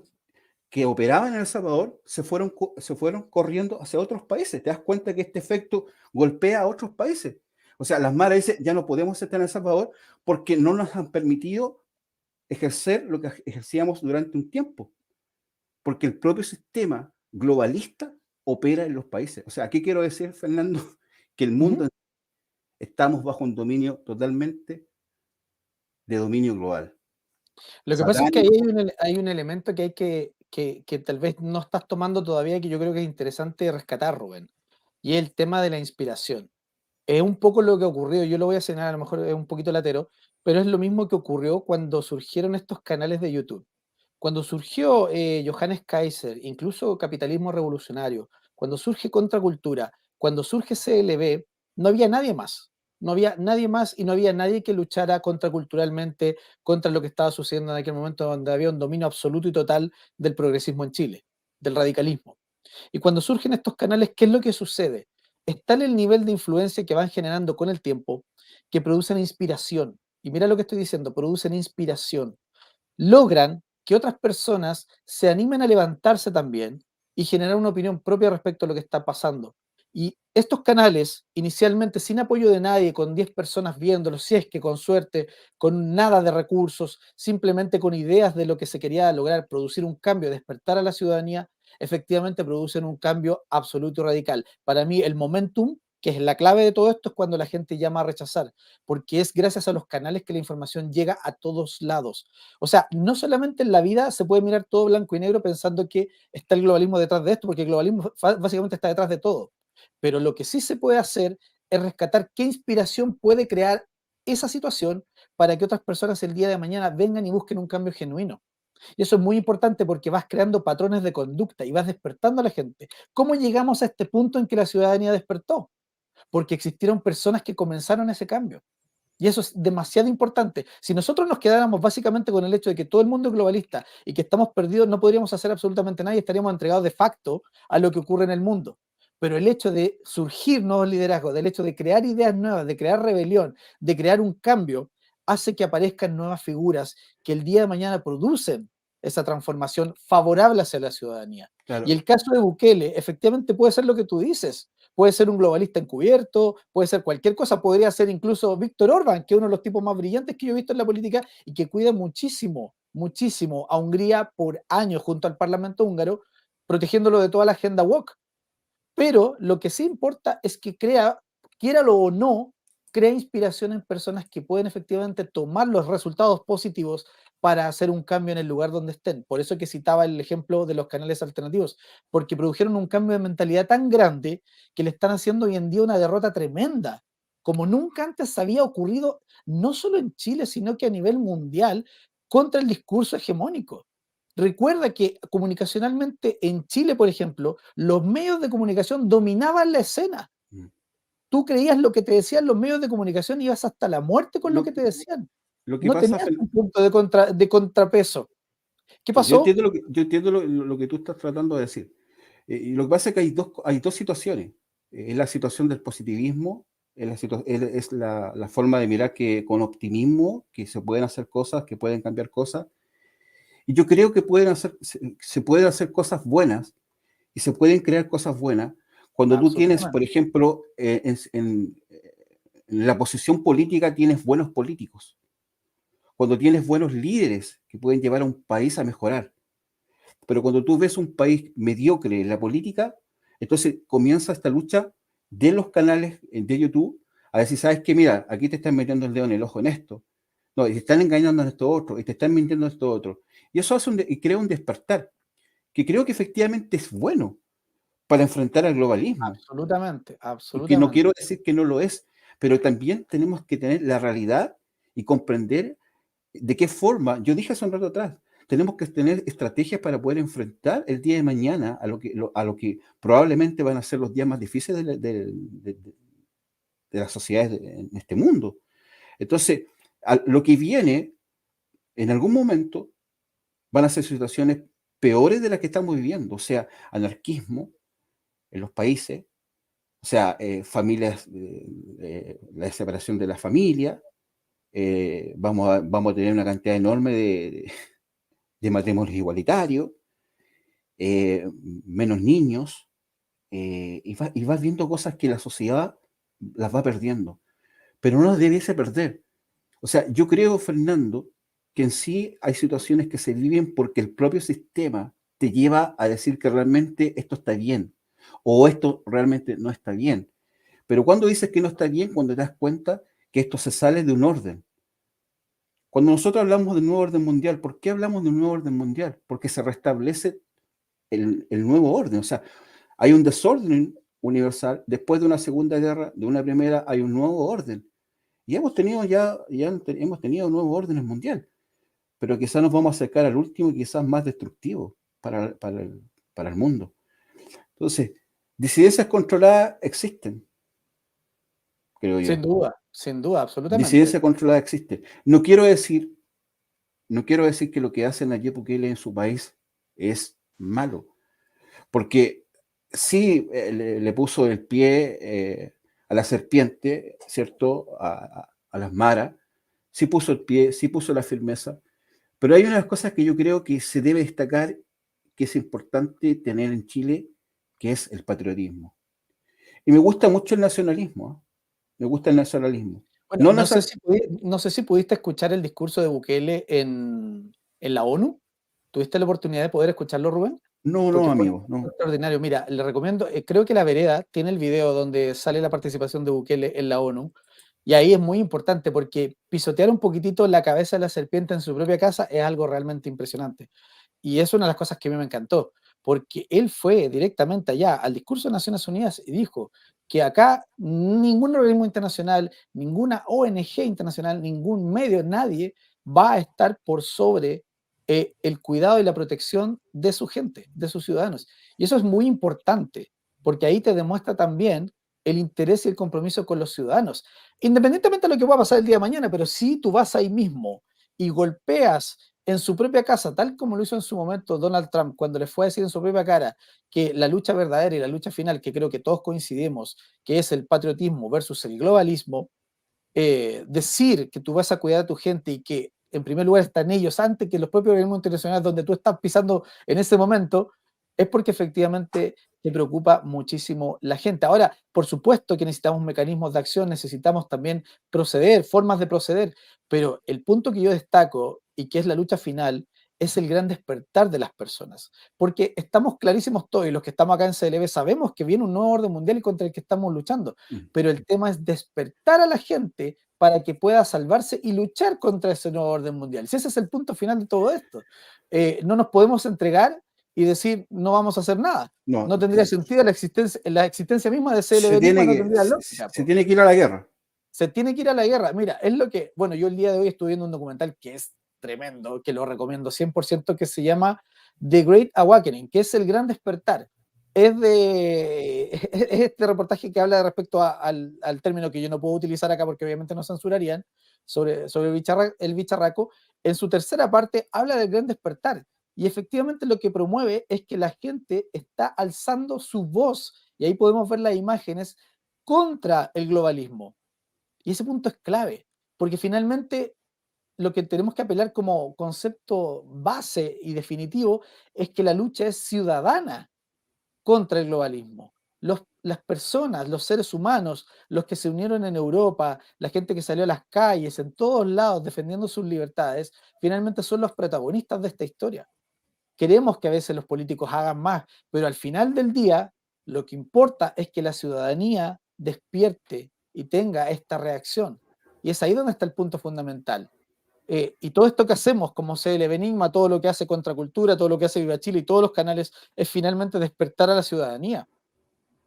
que operaban en El Salvador se fueron corriendo hacia otros países. Te das cuenta que este efecto golpea a otros países. O sea, las maras dicen, ya no podemos estar en El Salvador porque no nos han permitido ejercer lo que ejercíamos durante un tiempo. Porque el propio sistema globalista opera en los países. O sea, ¿qué quiero decir, Fernando? Que el mundo Ujú. estamos bajo un dominio totalmente de dominio global. Lo que pasa es que ahí Satánico, hay un elemento que hay que tal vez no estás tomando todavía, que yo creo que es interesante rescatar, Rubén, y es el tema de la inspiración. Es un poco lo que ocurrió, yo lo voy a señalar, a lo mejor es un poquito latero, pero es lo mismo que ocurrió cuando surgieron estos canales de YouTube. Cuando surgió Johannes Kaiser, incluso Capitalismo Revolucionario, cuando surge Contracultura, cuando surge CLB, no había nadie más. No había nadie más y no había nadie que luchara contraculturalmente contra lo que estaba sucediendo en aquel momento, donde había un dominio absoluto y total del progresismo en Chile, del radicalismo. Y cuando surgen estos canales, ¿qué es lo que sucede? Está en el nivel de influencia que van generando con el tiempo, que producen inspiración. Y mira lo que estoy diciendo, producen inspiración. Logran que otras personas se animen a levantarse también y generar una opinión propia respecto a lo que está pasando. Y estos canales, inicialmente sin apoyo de nadie, con 10 personas viéndolos, si es que con suerte, con nada de recursos, simplemente con ideas de lo que se quería lograr, producir un cambio, despertar a la ciudadanía, efectivamente producen un cambio absoluto y radical. Para mí, el momentum, que es la clave de todo esto, es cuando la gente llama a rechazar, porque es gracias a los canales que la información llega a todos lados. O sea, no solamente en la vida se puede mirar todo blanco y negro pensando que está el globalismo detrás de esto, porque el globalismo básicamente está detrás de todo. Pero lo que sí se puede hacer es rescatar qué inspiración puede crear esa situación para que otras personas el día de mañana vengan y busquen un cambio genuino. Y eso es muy importante porque vas creando patrones de conducta y vas despertando a la gente. ¿Cómo llegamos a este punto en que la ciudadanía despertó? Porque existieron personas que comenzaron ese cambio. Y eso es demasiado importante. Si nosotros nos quedáramos básicamente con el hecho de que todo el mundo es globalista y que estamos perdidos, no podríamos hacer absolutamente nada y estaríamos entregados de facto a lo que ocurre en el mundo. pero el hecho de surgir nuevos liderazgos, del hecho de crear ideas nuevas, de crear rebelión, de crear un cambio, hace que aparezcan nuevas figuras que el día de mañana producen esa transformación favorable hacia la ciudadanía. Claro. Y el caso de Bukele efectivamente puede ser lo que tú dices. Puede ser un globalista encubierto, puede ser cualquier cosa, podría ser incluso Víctor Orbán, que es uno de los tipos más brillantes que yo he visto en la política y que cuida muchísimo, muchísimo a Hungría por años junto al Parlamento húngaro, protegiéndolo de toda la agenda woke. Pero lo que sí importa es que crea, quiéralo o no, crea inspiración en personas que pueden efectivamente tomar los resultados positivos para hacer un cambio en el lugar donde estén. Por eso que citaba el ejemplo de los canales alternativos, porque produjeron un cambio de mentalidad tan grande que le están haciendo hoy en día una derrota tremenda, como nunca antes había ocurrido, no solo en Chile, sino que a nivel mundial, contra el discurso hegemónico. Recuerda que comunicacionalmente en Chile, por ejemplo, los medios de comunicación dominaban la escena. Tú creías lo que te decían los medios de comunicación y ibas hasta la muerte con lo que te decían. Lo que No pasa, tenías un punto de contrapeso. ¿Qué yo pasó? entiendo lo que tú estás tratando de decir. Y lo que pasa es que hay dos situaciones. Es la situación del positivismo, es la forma de mirar que con optimismo, que se pueden hacer cosas, que pueden cambiar cosas. Y yo creo que se pueden hacer cosas buenas y se pueden crear cosas buenas cuando tú tienes, por ejemplo, en la posición política tienes buenos políticos, cuando tienes buenos líderes que pueden llevar a un país a mejorar. Pero cuando tú ves un país mediocre en la política, entonces comienza esta lucha de los canales de YouTube a decir, ¿sabes qué? Mira, aquí te están metiendo el dedo en el ojo en esto. No, y te están engañando en esto otro, y te están mintiendo en esto otro. Y eso y crea un despertar, que creo que efectivamente es bueno para enfrentar al globalismo. Absolutamente, Y que no absolutamente. quiero decir que no lo es, pero también tenemos que tener la realidad y comprender de qué forma, yo dije hace un rato atrás, tenemos que tener estrategias para poder enfrentar el día de mañana a lo que probablemente van a ser los días más difíciles de las sociedades en este mundo. Entonces, lo que viene, en algún momento, van a ser situaciones peores de las que estamos viviendo, o sea, anarquismo en los países, o sea, familias, la separación de la familia, vamos a tener una cantidad enorme de matrimonios igualitarios, menos niños, y vas viendo cosas que la sociedad las va perdiendo, pero no las debiese perder. O sea, yo creo, Fernando, que en sí hay situaciones que se viven porque el propio sistema te lleva a decir que realmente esto está bien o esto realmente no está bien. Pero cuando dices que no está bien, cuando te das cuenta que esto se sale de un orden. Cuando nosotros hablamos de un nuevo orden mundial, ¿por qué hablamos de un nuevo orden mundial? Porque se restablece el nuevo orden. O sea, hay un desorden universal. Después de una segunda guerra, de una primera, hay un nuevo orden. Y hemos tenido hemos tenido nuevos órdenes mundiales. Pero quizás nos vamos a acercar al último y quizás más destructivo para el mundo. Entonces, disidencias controladas existen, creo yo. Sin duda, absolutamente. Disidencia controlada existe. No quiero decir que lo que hace Nayib Bukele en su país es malo, porque sí le puso el pie a la serpiente, ¿cierto? A las maras, sí puso el pie, sí puso la firmeza, pero hay unas cosas que yo creo que se debe destacar, que es importante tener en Chile, que es el patriotismo. Y me gusta mucho el nacionalismo, ¿eh? Me gusta el nacionalismo. Bueno, no sé si pudiste escuchar el discurso de Bukele en la ONU. ¿Tuviste la oportunidad de poder escucharlo, Rubén? No, amigo, no. Extraordinario. Mira, le recomiendo, creo que La Vereda tiene el video donde sale la participación de Bukele en la ONU, y ahí es muy importante porque pisotear un poquitito la cabeza de la serpiente en su propia casa es algo realmente impresionante. Y es una de las cosas que a mí me encantó, porque él fue directamente allá al discurso de Naciones Unidas y dijo que acá ningún organismo internacional, ninguna ONG internacional, ningún medio, nadie va a estar por sobre el cuidado y la protección de su gente, de sus ciudadanos. Y eso es muy importante, porque ahí te demuestra también el interés y el compromiso con los ciudadanos, independientemente de lo que pueda pasar el día de mañana, pero si tú vas ahí mismo y golpeas en su propia casa, tal como lo hizo en su momento Donald Trump, cuando le fue a decir en su propia cara que la lucha verdadera y la lucha final, que creo que todos coincidimos, que es el patriotismo versus el globalismo, decir que tú vas a cuidar a tu gente y que en primer lugar están ellos antes que los propios organismos internacionales donde tú estás pisando en ese momento, es porque efectivamente te preocupa muchísimo la gente. Ahora, por supuesto que necesitamos mecanismos de acción, necesitamos también proceder, formas de proceder, pero el punto que yo destaco y que es la lucha final es el gran despertar de las personas, porque estamos clarísimos todos y los que estamos acá en CLB sabemos que viene un nuevo orden mundial y contra el que estamos luchando, pero el tema es despertar a la gente para que pueda salvarse y luchar contra ese nuevo orden mundial. Si ese es el punto final de todo esto, no nos podemos entregar y decir no vamos a hacer nada. No, No tendría sentido la existencia misma de CLB misma, no tendría lógica. Se tiene que ir a la guerra. Se tiene que ir a la guerra. Mira, es lo que, bueno, yo el día de hoy estuve viendo un documental que es tremendo, que lo recomiendo 100%, que se llama The Great Awakening, que es el gran despertar. Es este reportaje que habla respecto al término que yo no puedo utilizar acá porque obviamente nos censurarían, sobre el bicharraco. En su tercera parte habla del gran despertar. Y efectivamente lo que promueve es que la gente está alzando su voz, y ahí podemos ver las imágenes, contra el globalismo. Y ese punto es clave, porque finalmente lo que tenemos que apelar como concepto base y definitivo es que la lucha es ciudadana contra el globalismo. Las personas, los seres humanos, los que se unieron en Europa, la gente que salió a las calles, en todos lados defendiendo sus libertades, finalmente son los protagonistas de esta historia. Queremos que a veces los políticos hagan más, pero al final del día lo que importa es que la ciudadanía despierte y tenga esta reacción. Y es ahí donde está el punto fundamental. Y todo esto que hacemos como CLB Enigma, todo lo que hace Contracultura, todo lo que hace Viva Chile y todos los canales, es finalmente despertar a la ciudadanía.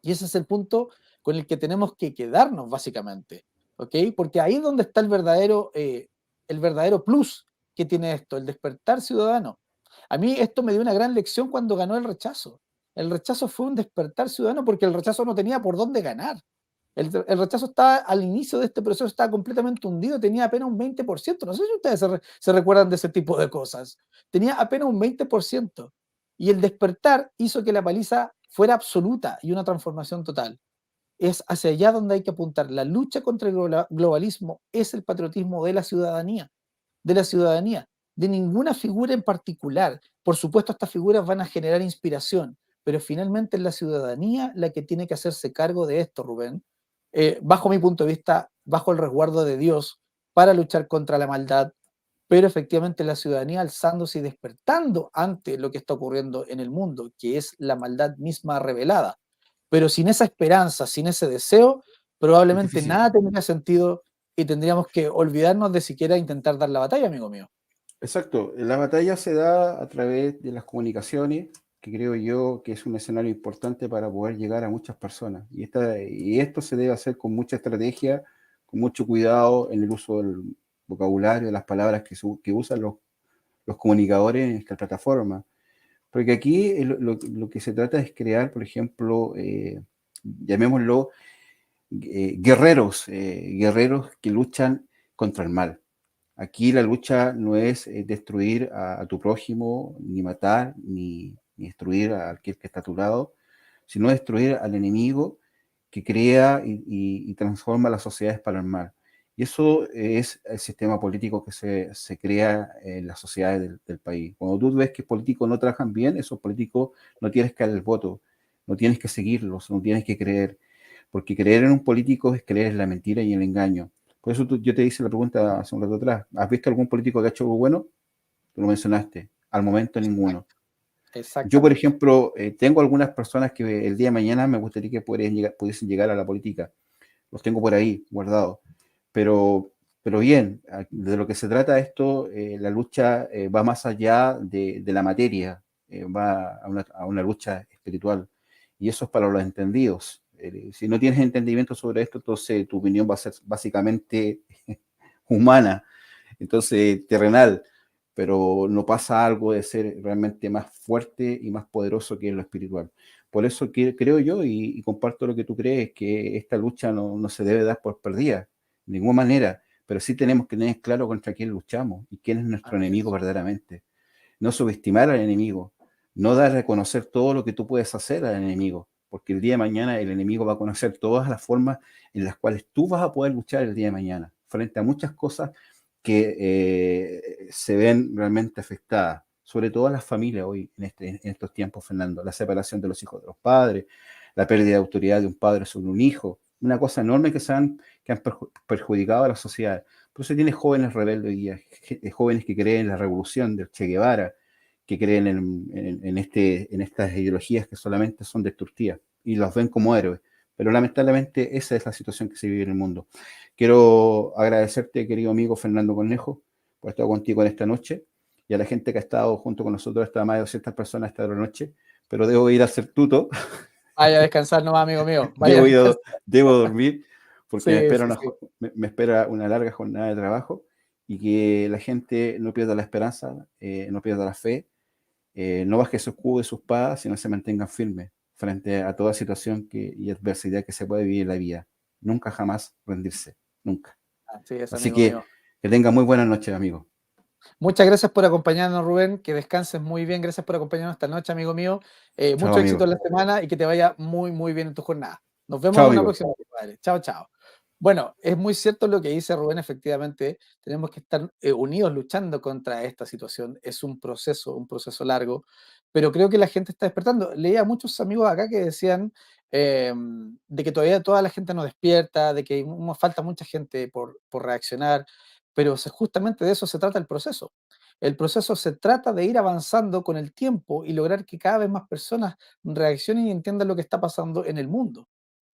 Y ese es el punto con el que tenemos que quedarnos, básicamente. ¿Ok? Porque ahí es donde está el verdadero plus que tiene esto, el despertar ciudadano. A mí esto me dio una gran lección cuando ganó el rechazo. El rechazo fue un despertar ciudadano porque el rechazo no tenía por dónde ganar. El rechazo estaba al inicio de este proceso, estaba completamente hundido, tenía apenas un 20%. No sé si ustedes se recuerdan de ese tipo de cosas. Tenía apenas un 20%. Y el despertar hizo que la paliza fuera absoluta y una transformación total. Es hacia allá donde hay que apuntar. La lucha contra el globalismo es el patriotismo de la ciudadanía, de ninguna figura en particular. Por supuesto, estas figuras van a generar inspiración, pero finalmente es la ciudadanía la que tiene que hacerse cargo de esto, Rubén, bajo mi punto de vista, bajo el resguardo de Dios, para luchar contra la maldad, pero efectivamente la ciudadanía alzándose y despertando ante lo que está ocurriendo en el mundo, que es la maldad misma revelada. Pero sin esa esperanza, sin ese deseo, probablemente nada tendría sentido y tendríamos que olvidarnos de siquiera intentar dar la batalla, amigo mío. Exacto, la batalla se da a través de las comunicaciones, que creo yo que es un escenario importante para poder llegar a muchas personas. Y esto se debe hacer con mucha estrategia, con mucho cuidado en el uso del vocabulario, de las palabras que usan los comunicadores en esta plataforma. Porque aquí lo que se trata es crear, por ejemplo, llamémoslo guerreros que luchan contra el mal. Aquí la lucha no es destruir a tu prójimo, ni matar, ni destruir a aquel que está a tu lado, sino destruir al enemigo que crea y transforma las sociedades para el mal. Y eso es el sistema político que se crea en las sociedades del país. Cuando tú ves que políticos no trabajan bien, esos políticos no tienes que dar el voto, no tienes que seguirlos, no tienes que creer, porque creer en un político es creer en la mentira y en el engaño. Por eso yo te hice la pregunta hace un rato atrás. ¿Has visto algún político que ha hecho algo bueno? Tú lo mencionaste. Al momento ninguno. Yo, por ejemplo, tengo algunas personas que el día de mañana me gustaría que pudiesen llegar a la política. Los tengo por ahí guardados. Pero bien, de lo que se trata esto, la lucha va más allá de la materia, va a una lucha espiritual. Y eso es para los entendidos. Si no tienes entendimiento sobre esto, entonces tu opinión va a ser básicamente humana, entonces terrenal, pero no pasa algo de ser realmente más fuerte y más poderoso que lo espiritual. Por eso creo yo, y comparto lo que tú crees, que esta lucha no se debe dar por perdida, de ninguna manera, pero sí tenemos que tener claro contra quién luchamos y quién es nuestro Así enemigo es. verdaderamente. No subestimar al enemigo, no dar a conocer todo lo que tú puedes hacer al enemigo, porque el día de mañana el enemigo va a conocer todas las formas en las cuales tú vas a poder luchar el día de mañana, frente a muchas cosas que se ven realmente afectadas, sobre todo las familias hoy en estos tiempos, Fernando, la separación de los hijos de los padres, la pérdida de autoridad de un padre sobre un hijo, una cosa enorme que han perjudicado a la sociedad. Por eso tienes jóvenes rebeldes hoy día, jóvenes que creen en la revolución del Che Guevara, que creen en estas ideologías que solamente son destructivas y los ven como héroes. Pero lamentablemente esa es la situación que se vive en el mundo. Quiero agradecerte, querido amigo Fernando Cornejo, por estar contigo en esta noche y a la gente que ha estado junto con nosotros, hasta más de 200 personas esta noche, pero debo ir a hacer tuto. Vaya a descansar nomás, amigo mío. Vaya a Debo, descansar. debo dormir porque Sí, sí, sí. me espera una larga jornada de trabajo y que la gente no pierda la esperanza, no pierda la fe, no baje su escudo y sus espadas, sino se mantengan firmes frente a toda situación y adversidad que se puede vivir en la vida. Nunca jamás rendirse, nunca. Así es, Así amigo mío. que tengan muy buenas noches, amigo. Muchas gracias por acompañarnos, Rubén. Que descanses muy bien. Gracias por acompañarnos esta noche, amigo mío. Chao, Mucho éxito amigo. en la semana y que te vaya muy, muy bien en tu jornada. Nos vemos Chao, en una amigo. próxima, compadre. Chao, chao. Bueno, es muy cierto lo que dice Rubén, efectivamente. Tenemos que estar unidos luchando contra esta situación. Es un proceso largo, pero creo que la gente está despertando. Leía a muchos amigos acá que decían de que todavía toda la gente no despierta, de que falta mucha gente por reaccionar, pero justamente de eso se trata el proceso. El proceso se trata de ir avanzando con el tiempo y lograr que cada vez más personas reaccionen y entiendan lo que está pasando en el mundo.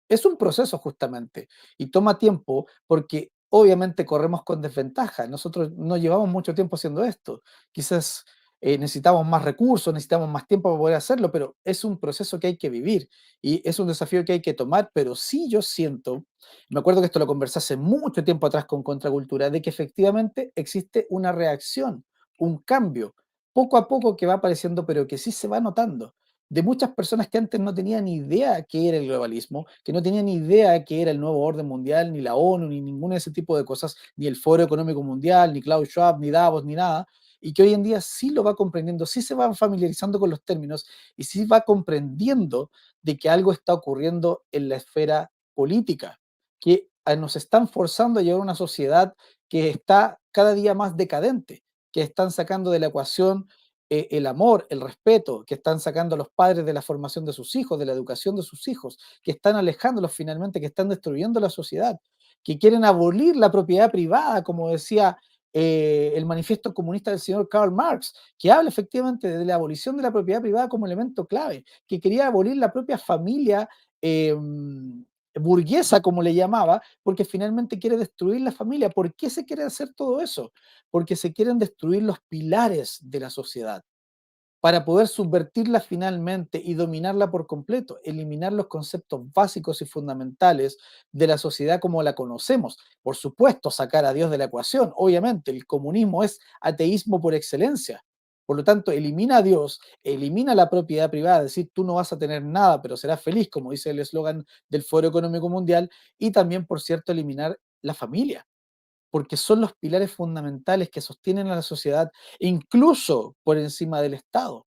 Es un proceso justamente y toma tiempo porque obviamente corremos con desventaja. Nosotros no llevamos mucho tiempo haciendo esto. Quizás necesitamos más recursos, necesitamos más tiempo para poder hacerlo, pero es un proceso que hay que vivir y es un desafío que hay que tomar, pero sí yo siento, me acuerdo que esto lo conversé hace mucho tiempo atrás con Contracultura, de que efectivamente existe una reacción, un cambio, poco a poco que va apareciendo, pero que sí se va notando de muchas personas que antes no tenían ni idea qué era el globalismo, que no tenían ni idea qué era el nuevo orden mundial, ni la ONU, ni ninguno de ese tipo de cosas, ni el Foro Económico Mundial, ni Klaus Schwab, ni Davos, ni nada, y que hoy en día sí lo va comprendiendo, sí se va familiarizando con los términos y sí va comprendiendo de que algo está ocurriendo en la esfera política, que nos están forzando a llevar a una sociedad que está cada día más decadente, que están sacando de la ecuación el amor, el respeto, que están sacando a los padres de la formación de sus hijos, de la educación de sus hijos, que están alejándolos finalmente, que están destruyendo la sociedad, que quieren abolir la propiedad privada, como decía el manifiesto comunista del señor Karl Marx, que habla efectivamente de la abolición de la propiedad privada como elemento clave, que quería abolir la propia familia burguesa, como le llamaba, porque finalmente quiere destruir la familia. ¿Por qué se quiere hacer todo eso? Porque se quieren destruir los pilares de la sociedad para poder subvertirla finalmente y dominarla por completo, eliminar los conceptos básicos y fundamentales de la sociedad como la conocemos. Por supuesto, sacar a Dios de la ecuación. Obviamente, el comunismo es ateísmo por excelencia. Por lo tanto, elimina a Dios, elimina la propiedad privada, es decir, tú no vas a tener nada, pero serás feliz, como dice el eslogan del Foro Económico Mundial, y también, por cierto, eliminar la familia porque son los pilares fundamentales que sostienen a la sociedad, incluso por encima del Estado.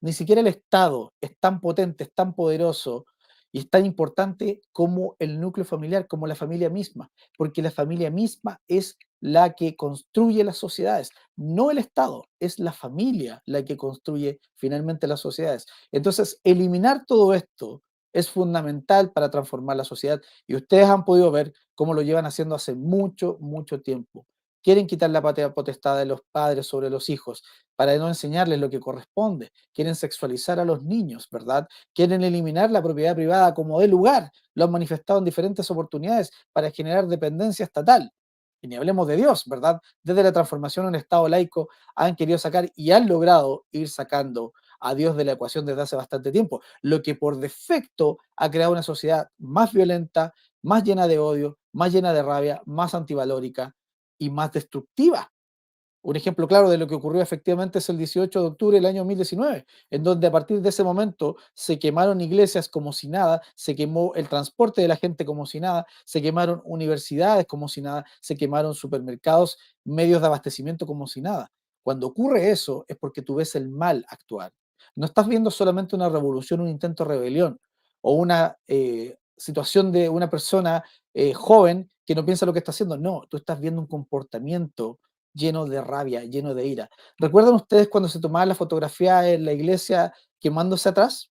Ni siquiera el Estado es tan potente, es tan poderoso y es tan importante como el núcleo familiar, como la familia misma, porque la familia misma es la que construye las sociedades, no el Estado, es la familia la que construye finalmente las sociedades. Entonces, eliminar todo esto es fundamental para transformar la sociedad y ustedes han podido ver cómo lo llevan haciendo hace mucho, mucho tiempo. Quieren quitar la patria potestad de los padres sobre los hijos para no enseñarles lo que corresponde. Quieren sexualizar a los niños, ¿verdad? Quieren eliminar la propiedad privada como de lugar. Lo han manifestado en diferentes oportunidades para generar dependencia estatal. Y ni hablemos de Dios, ¿verdad? Desde la transformación en un Estado laico han querido sacar y han logrado ir sacando a Dios de la ecuación desde hace bastante tiempo, lo que por defecto ha creado una sociedad más violenta, más llena de odio, más llena de rabia, más antivalórica y más destructiva. Un ejemplo claro de lo que ocurrió efectivamente es el 18 de octubre del año 2019, en donde a partir de ese momento se quemaron iglesias como si nada, se quemó el transporte de la gente como si nada, se quemaron universidades como si nada, se quemaron supermercados, medios de abastecimiento como si nada. Cuando ocurre eso es porque tú ves el mal actuar. No estás viendo solamente una revolución, un intento de rebelión o una situación de una persona joven que no piensa lo que está haciendo. No, tú estás viendo un comportamiento lleno de rabia, lleno de ira. ¿Recuerdan ustedes cuando se tomaba la fotografía en la iglesia quemándose atrás?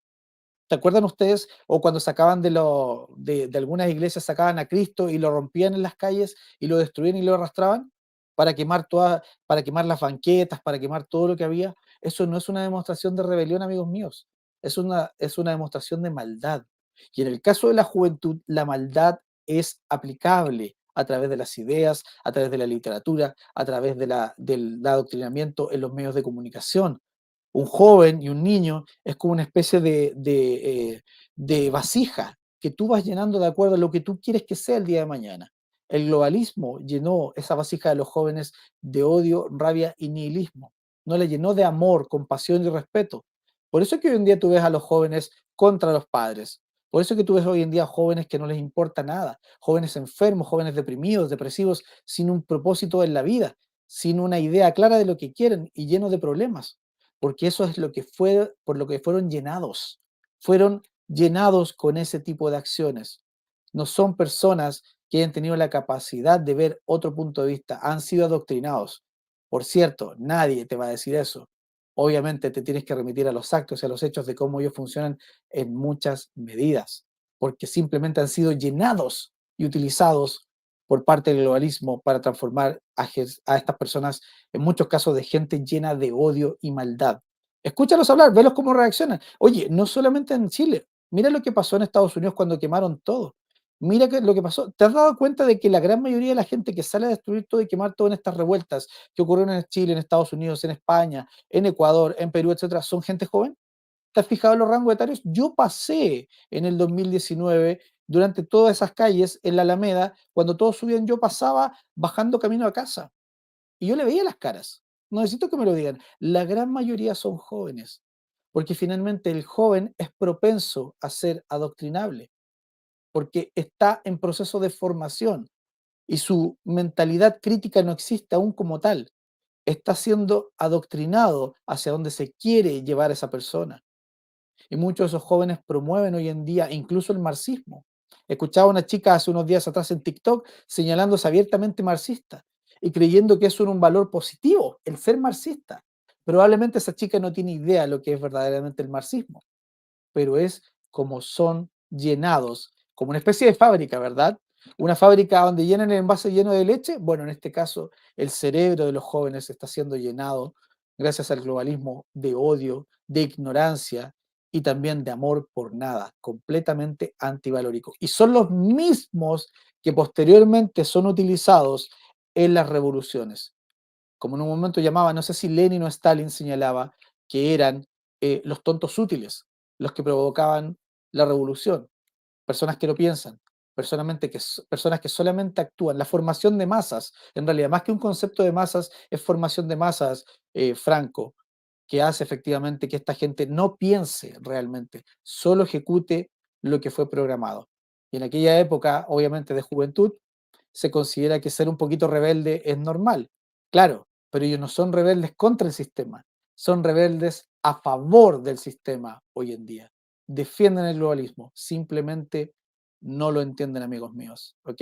¿Se acuerdan ustedes? O cuando sacaban de algunas iglesias, sacaban a Cristo y lo rompían en las calles y lo destruían y lo arrastraban para quemar las banquetas, para quemar todo lo que había. Eso no es una demostración de rebelión, amigos míos. Es una demostración de maldad. Y en el caso de la juventud, la maldad es aplicable a través de las ideas, a través de la literatura, a través del adoctrinamiento en los medios de comunicación. Un joven y un niño es como una especie de vasija que tú vas llenando de acuerdo a lo que tú quieres que sea el día de mañana. El globalismo llenó esa vasija de los jóvenes de odio, rabia y nihilismo. No le llenó de amor, compasión y respeto. Por eso es que hoy en día tú ves a los jóvenes contra los padres. Por eso es que tú ves hoy en día jóvenes que no les importa nada, jóvenes enfermos, jóvenes deprimidos, depresivos, sin un propósito en la vida, sin una idea clara de lo que quieren y llenos de problemas, porque eso es por lo que fueron llenados con ese tipo de acciones. No son personas que hayan tenido la capacidad de ver otro punto de vista, han sido adoctrinados. Por cierto, nadie te va a decir eso. Obviamente te tienes que remitir a los actos y a los hechos de cómo ellos funcionan en muchas medidas, porque simplemente han sido llenados y utilizados por parte del globalismo para transformar a estas personas, en muchos casos, de gente llena de odio y maldad. Escúchalos hablar, velos cómo reaccionan. Oye, no solamente en Chile, mira lo que pasó en Estados Unidos cuando quemaron todo. Mira lo que pasó. ¿Te has dado cuenta de que la gran mayoría de la gente que sale a destruir todo y quemar todo en estas revueltas que ocurrieron en Chile, en Estados Unidos, en España, en Ecuador, en Perú, etcétera, son gente joven? ¿Te has fijado en los rangos etarios? Yo pasé en el 2019 durante todas esas calles en la Alameda, cuando todos subían, yo pasaba bajando camino a casa y yo le veía las caras. No necesito que me lo digan. La gran mayoría son jóvenes, porque finalmente el joven es propenso a ser adoctrinable, porque está en proceso de formación y su mentalidad crítica no existe aún como tal. Está siendo adoctrinado hacia donde se quiere llevar a esa persona. Y muchos de esos jóvenes promueven hoy en día incluso el marxismo. Escuchaba a una chica hace unos días atrás en TikTok señalándose abiertamente marxista y creyendo que eso era un valor positivo, el ser marxista. Probablemente esa chica no tiene idea de lo que es verdaderamente el marxismo, pero es como son llenados, como una especie de fábrica, ¿verdad? Una fábrica donde llenan el envase lleno de leche. Bueno, en este caso, el cerebro de los jóvenes está siendo llenado, gracias al globalismo, de odio, de ignorancia y también de amor por nada, completamente antivalórico. Y son los mismos que posteriormente son utilizados en las revoluciones. Como en un momento llamaba, no sé si Lenin o Stalin señalaba que eran los tontos útiles, los que provocaban la revolución, personas que no piensan, personas que solamente actúan. La formación de masas, en realidad, más que un concepto de masas, es formación de masas, Franco, que hace efectivamente que esta gente no piense realmente, solo ejecute lo que fue programado. Y en aquella época, obviamente, de juventud, se considera que ser un poquito rebelde es normal. Claro, pero ellos no son rebeldes contra el sistema, son rebeldes a favor del sistema hoy en día. Defienden el globalismo, simplemente no lo entienden, amigos míos, ¿ok?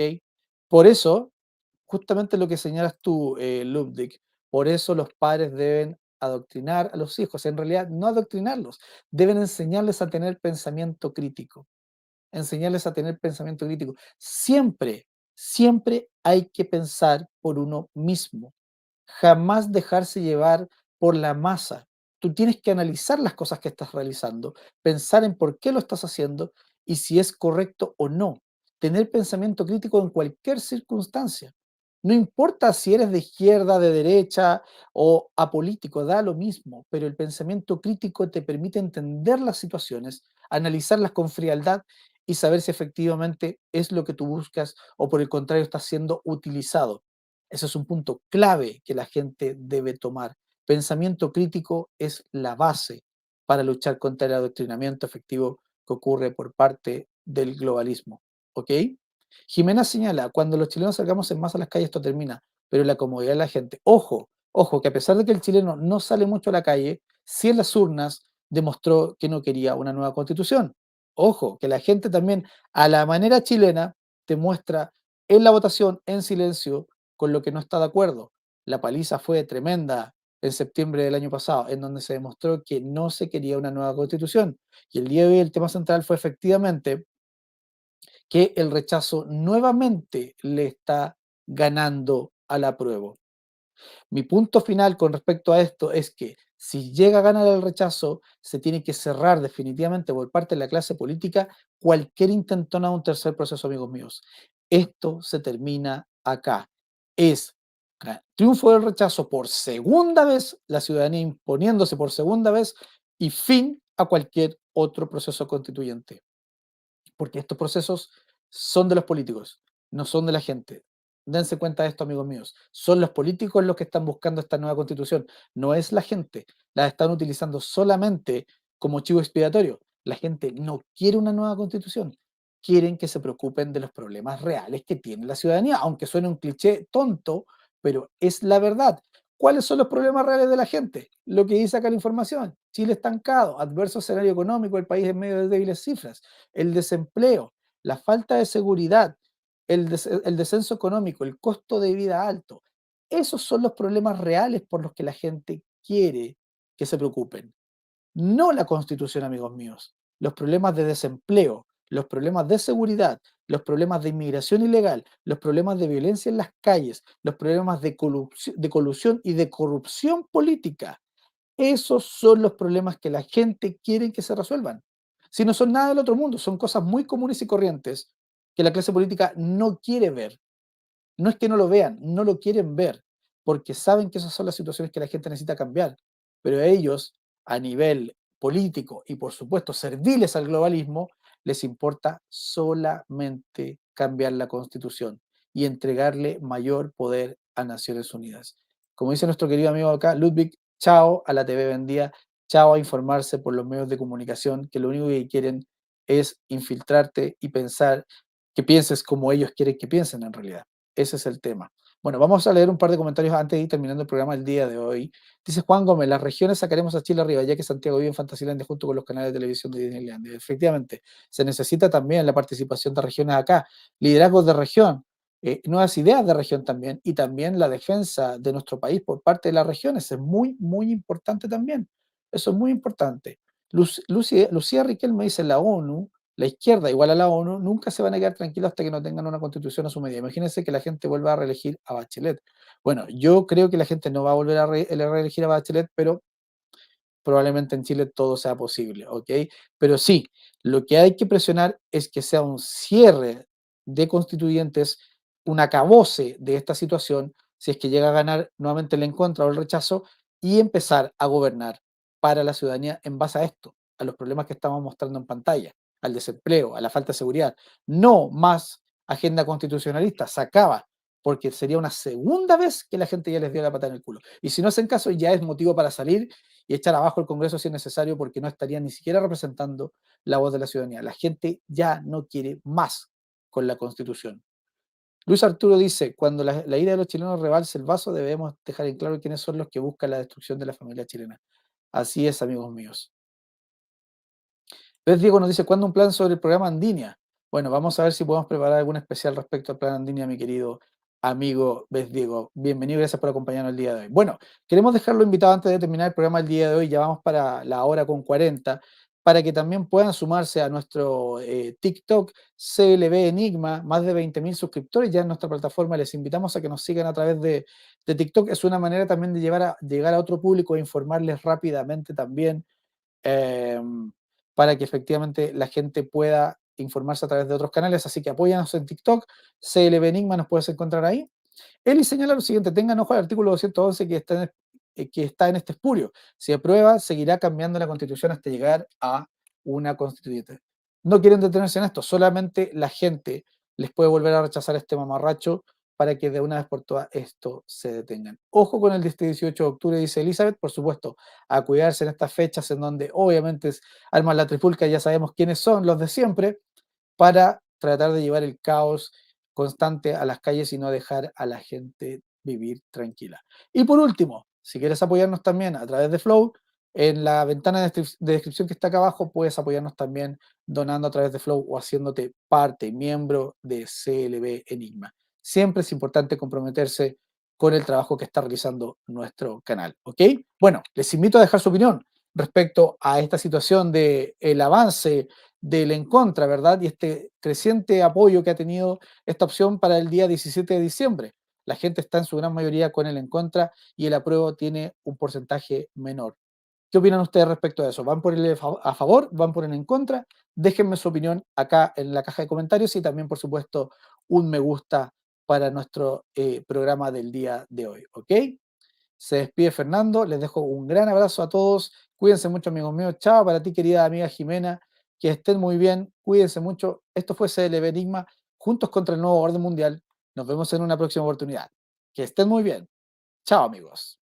Por eso, justamente lo que señalas tú, Ludwig, por eso los padres deben adoctrinar a los hijos, en realidad no adoctrinarlos, deben enseñarles a tener pensamiento crítico, enseñarles a tener pensamiento crítico. Siempre, siempre hay que pensar por uno mismo, jamás dejarse llevar por la masa. Tú tienes que analizar las cosas que estás realizando, pensar en por qué lo estás haciendo y si es correcto o no. Tener pensamiento crítico en cualquier circunstancia. No importa si eres de izquierda, de derecha o apolítico, da lo mismo, pero el pensamiento crítico te permite entender las situaciones, analizarlas con frialdad y saber si efectivamente es lo que tú buscas o por el contrario estás siendo utilizado. Ese es un punto clave que la gente debe tomar. Pensamiento crítico es la base para luchar contra el adoctrinamiento efectivo que ocurre por parte del globalismo. ¿Ok? Jimena señala, cuando los chilenos salgamos en masa a las calles esto termina, pero la comodidad de la gente. Ojo, ojo, que a pesar de que el chileno no sale mucho a la calle, sí en las urnas demostró que no quería una nueva constitución. Ojo, que la gente también, a la manera chilena, demuestra en la votación, en silencio, con lo que no está de acuerdo. La paliza fue tremenda en septiembre del año pasado, en donde se demostró que no se quería una nueva constitución. Y el día de hoy el tema central fue efectivamente que el rechazo nuevamente le está ganando al apruebo. Mi punto final con respecto a esto es que si llega a ganar el rechazo, se tiene que cerrar definitivamente por parte de la clase política cualquier intentona de un tercer proceso, amigos míos. Esto se termina acá. Es triunfo del rechazo por segunda vez, la ciudadanía imponiéndose por segunda vez y fin a cualquier otro proceso constituyente. Porque estos procesos son de los políticos, no son de la gente. Dense cuenta de esto, amigos míos. Son los políticos los que están buscando esta nueva constitución, no es la gente. La están utilizando solamente como chivo expiatorio. La gente no quiere una nueva constitución, quieren que se preocupen de los problemas reales que tiene la ciudadanía, aunque suene un cliché tonto, pero es la verdad. ¿Cuáles son los problemas reales de la gente? Lo que dice acá la información. Chile estancado, adverso escenario económico, el país en medio de débiles cifras, el desempleo, la falta de seguridad, el descenso económico, el costo de vida alto. Esos son los problemas reales por los que la gente quiere que se preocupen. No la Constitución, amigos míos. Los problemas de desempleo, los problemas de seguridad, los problemas de inmigración ilegal, los problemas de violencia en las calles, los problemas de colusión y de corrupción política. Esos son los problemas que la gente quiere que se resuelvan. Si no son nada del otro mundo, son cosas muy comunes y corrientes que la clase política no quiere ver. No es que no lo vean, no lo quieren ver, porque saben que esas son las situaciones que la gente necesita cambiar. Pero a ellos, a nivel político y por supuesto serviles al globalismo, les importa solamente cambiar la constitución y entregarle mayor poder a Naciones Unidas. Como dice nuestro querido amigo acá, Ludwig, chao a la TV vendida, chao a informarse por los medios de comunicación, que lo único que quieren es infiltrarte y pensar que pienses como ellos quieren que piensen en realidad. Ese es el tema. Bueno, vamos a leer un par de comentarios antes de ir terminando el programa el día de hoy. Dice Juan Gómez, las regiones sacaremos a Chile arriba, ya que Santiago vive en Fantasylandia junto con los canales de televisión de Disneylandia. Efectivamente, se necesita también la participación de regiones acá, liderazgos de región, nuevas ideas de región también, y también la defensa de nuestro país por parte de las regiones. Es muy, muy importante también. Eso es muy importante. Lucía Riquelme dice, la ONU, la izquierda igual a la ONU, nunca se van a quedar tranquilos hasta que no tengan una constitución a su medida. Imagínense que la gente vuelva a reelegir a Bachelet. Bueno, yo creo que la gente no va a volver a reelegir a Bachelet, pero probablemente en Chile todo sea posible, ¿ok? Pero sí, lo que hay que presionar es que sea un cierre de constituyentes, un acabose de esta situación, si es que llega a ganar nuevamente el en contra o el rechazo, y empezar a gobernar para la ciudadanía en base a esto, a los problemas que estamos mostrando en pantalla, al desempleo, a la falta de seguridad. No más agenda constitucionalista, se acaba, porque sería una segunda vez que la gente ya les dio la pata en el culo. Y si no hacen caso, ya es motivo para salir y echar abajo el Congreso si es necesario, porque no estarían ni siquiera representando la voz de la ciudadanía. La gente ya no quiere más con la Constitución. Luis Arturo dice, cuando la ira de los chilenos rebalse el vaso, debemos dejar en claro quiénes son los que buscan la destrucción de la familia chilena. Así es, amigos míos. Pez Diego nos dice, ¿cuándo un plan sobre el programa Andinia? Bueno, vamos a ver si podemos preparar algún especial respecto al plan Andinia, mi querido amigo Pez Diego. Bienvenido, gracias por acompañarnos el día de hoy. Bueno, queremos dejarlo invitado antes de terminar el programa el día de hoy, ya vamos para la hora con 40, para que también puedan sumarse a nuestro TikTok CLB Enigma, más de 20.000 suscriptores ya en nuestra plataforma. Les invitamos a que nos sigan a través de TikTok. Es una manera también de llegar a otro público e informarles rápidamente también. Para que efectivamente la gente pueda informarse a través de otros canales, así que apóyanos en TikTok, CLB Enigma, nos puedes encontrar ahí. Eli señala lo siguiente, tengan ojo al artículo 211 que está en este espurio. Si aprueba, seguirá cambiando la Constitución hasta llegar a una constituyente. No quieren detenerse en esto, solamente la gente les puede volver a rechazar este mamarracho para que de una vez por todas esto se detengan. Ojo con el este 18 de octubre, dice Elizabeth, por supuesto, a cuidarse en estas fechas en donde obviamente arman la trifulca, ya sabemos quiénes son, los de siempre, para tratar de llevar el caos constante a las calles y no dejar a la gente vivir tranquila. Y por último, si quieres apoyarnos también a través de Flow, en la ventana de descripción que está acá abajo puedes apoyarnos también donando a través de Flow o haciéndote parte, miembro de CLB Enigma. Siempre es importante comprometerse con el trabajo que está realizando nuestro canal, ¿ok? Bueno, les invito a dejar su opinión respecto a esta situación del avance del en contra, ¿verdad? Y este creciente apoyo que ha tenido esta opción para el día 17 de diciembre. La gente está en su gran mayoría con el en contra y el apruebo tiene un porcentaje menor. ¿Qué opinan ustedes respecto a eso? ¿Van por el a favor? ¿Van por el en contra? Déjenme su opinión acá en la caja de comentarios y también, por supuesto, un me gusta para nuestro programa del día de hoy, ¿ok? Se despide Fernando, les dejo un gran abrazo a todos, cuídense mucho amigos míos, chao para ti querida amiga Jimena, que estén muy bien, cuídense mucho, esto fue CLB Enigma, juntos contra el nuevo orden mundial, nos vemos en una próxima oportunidad, que estén muy bien, chao amigos.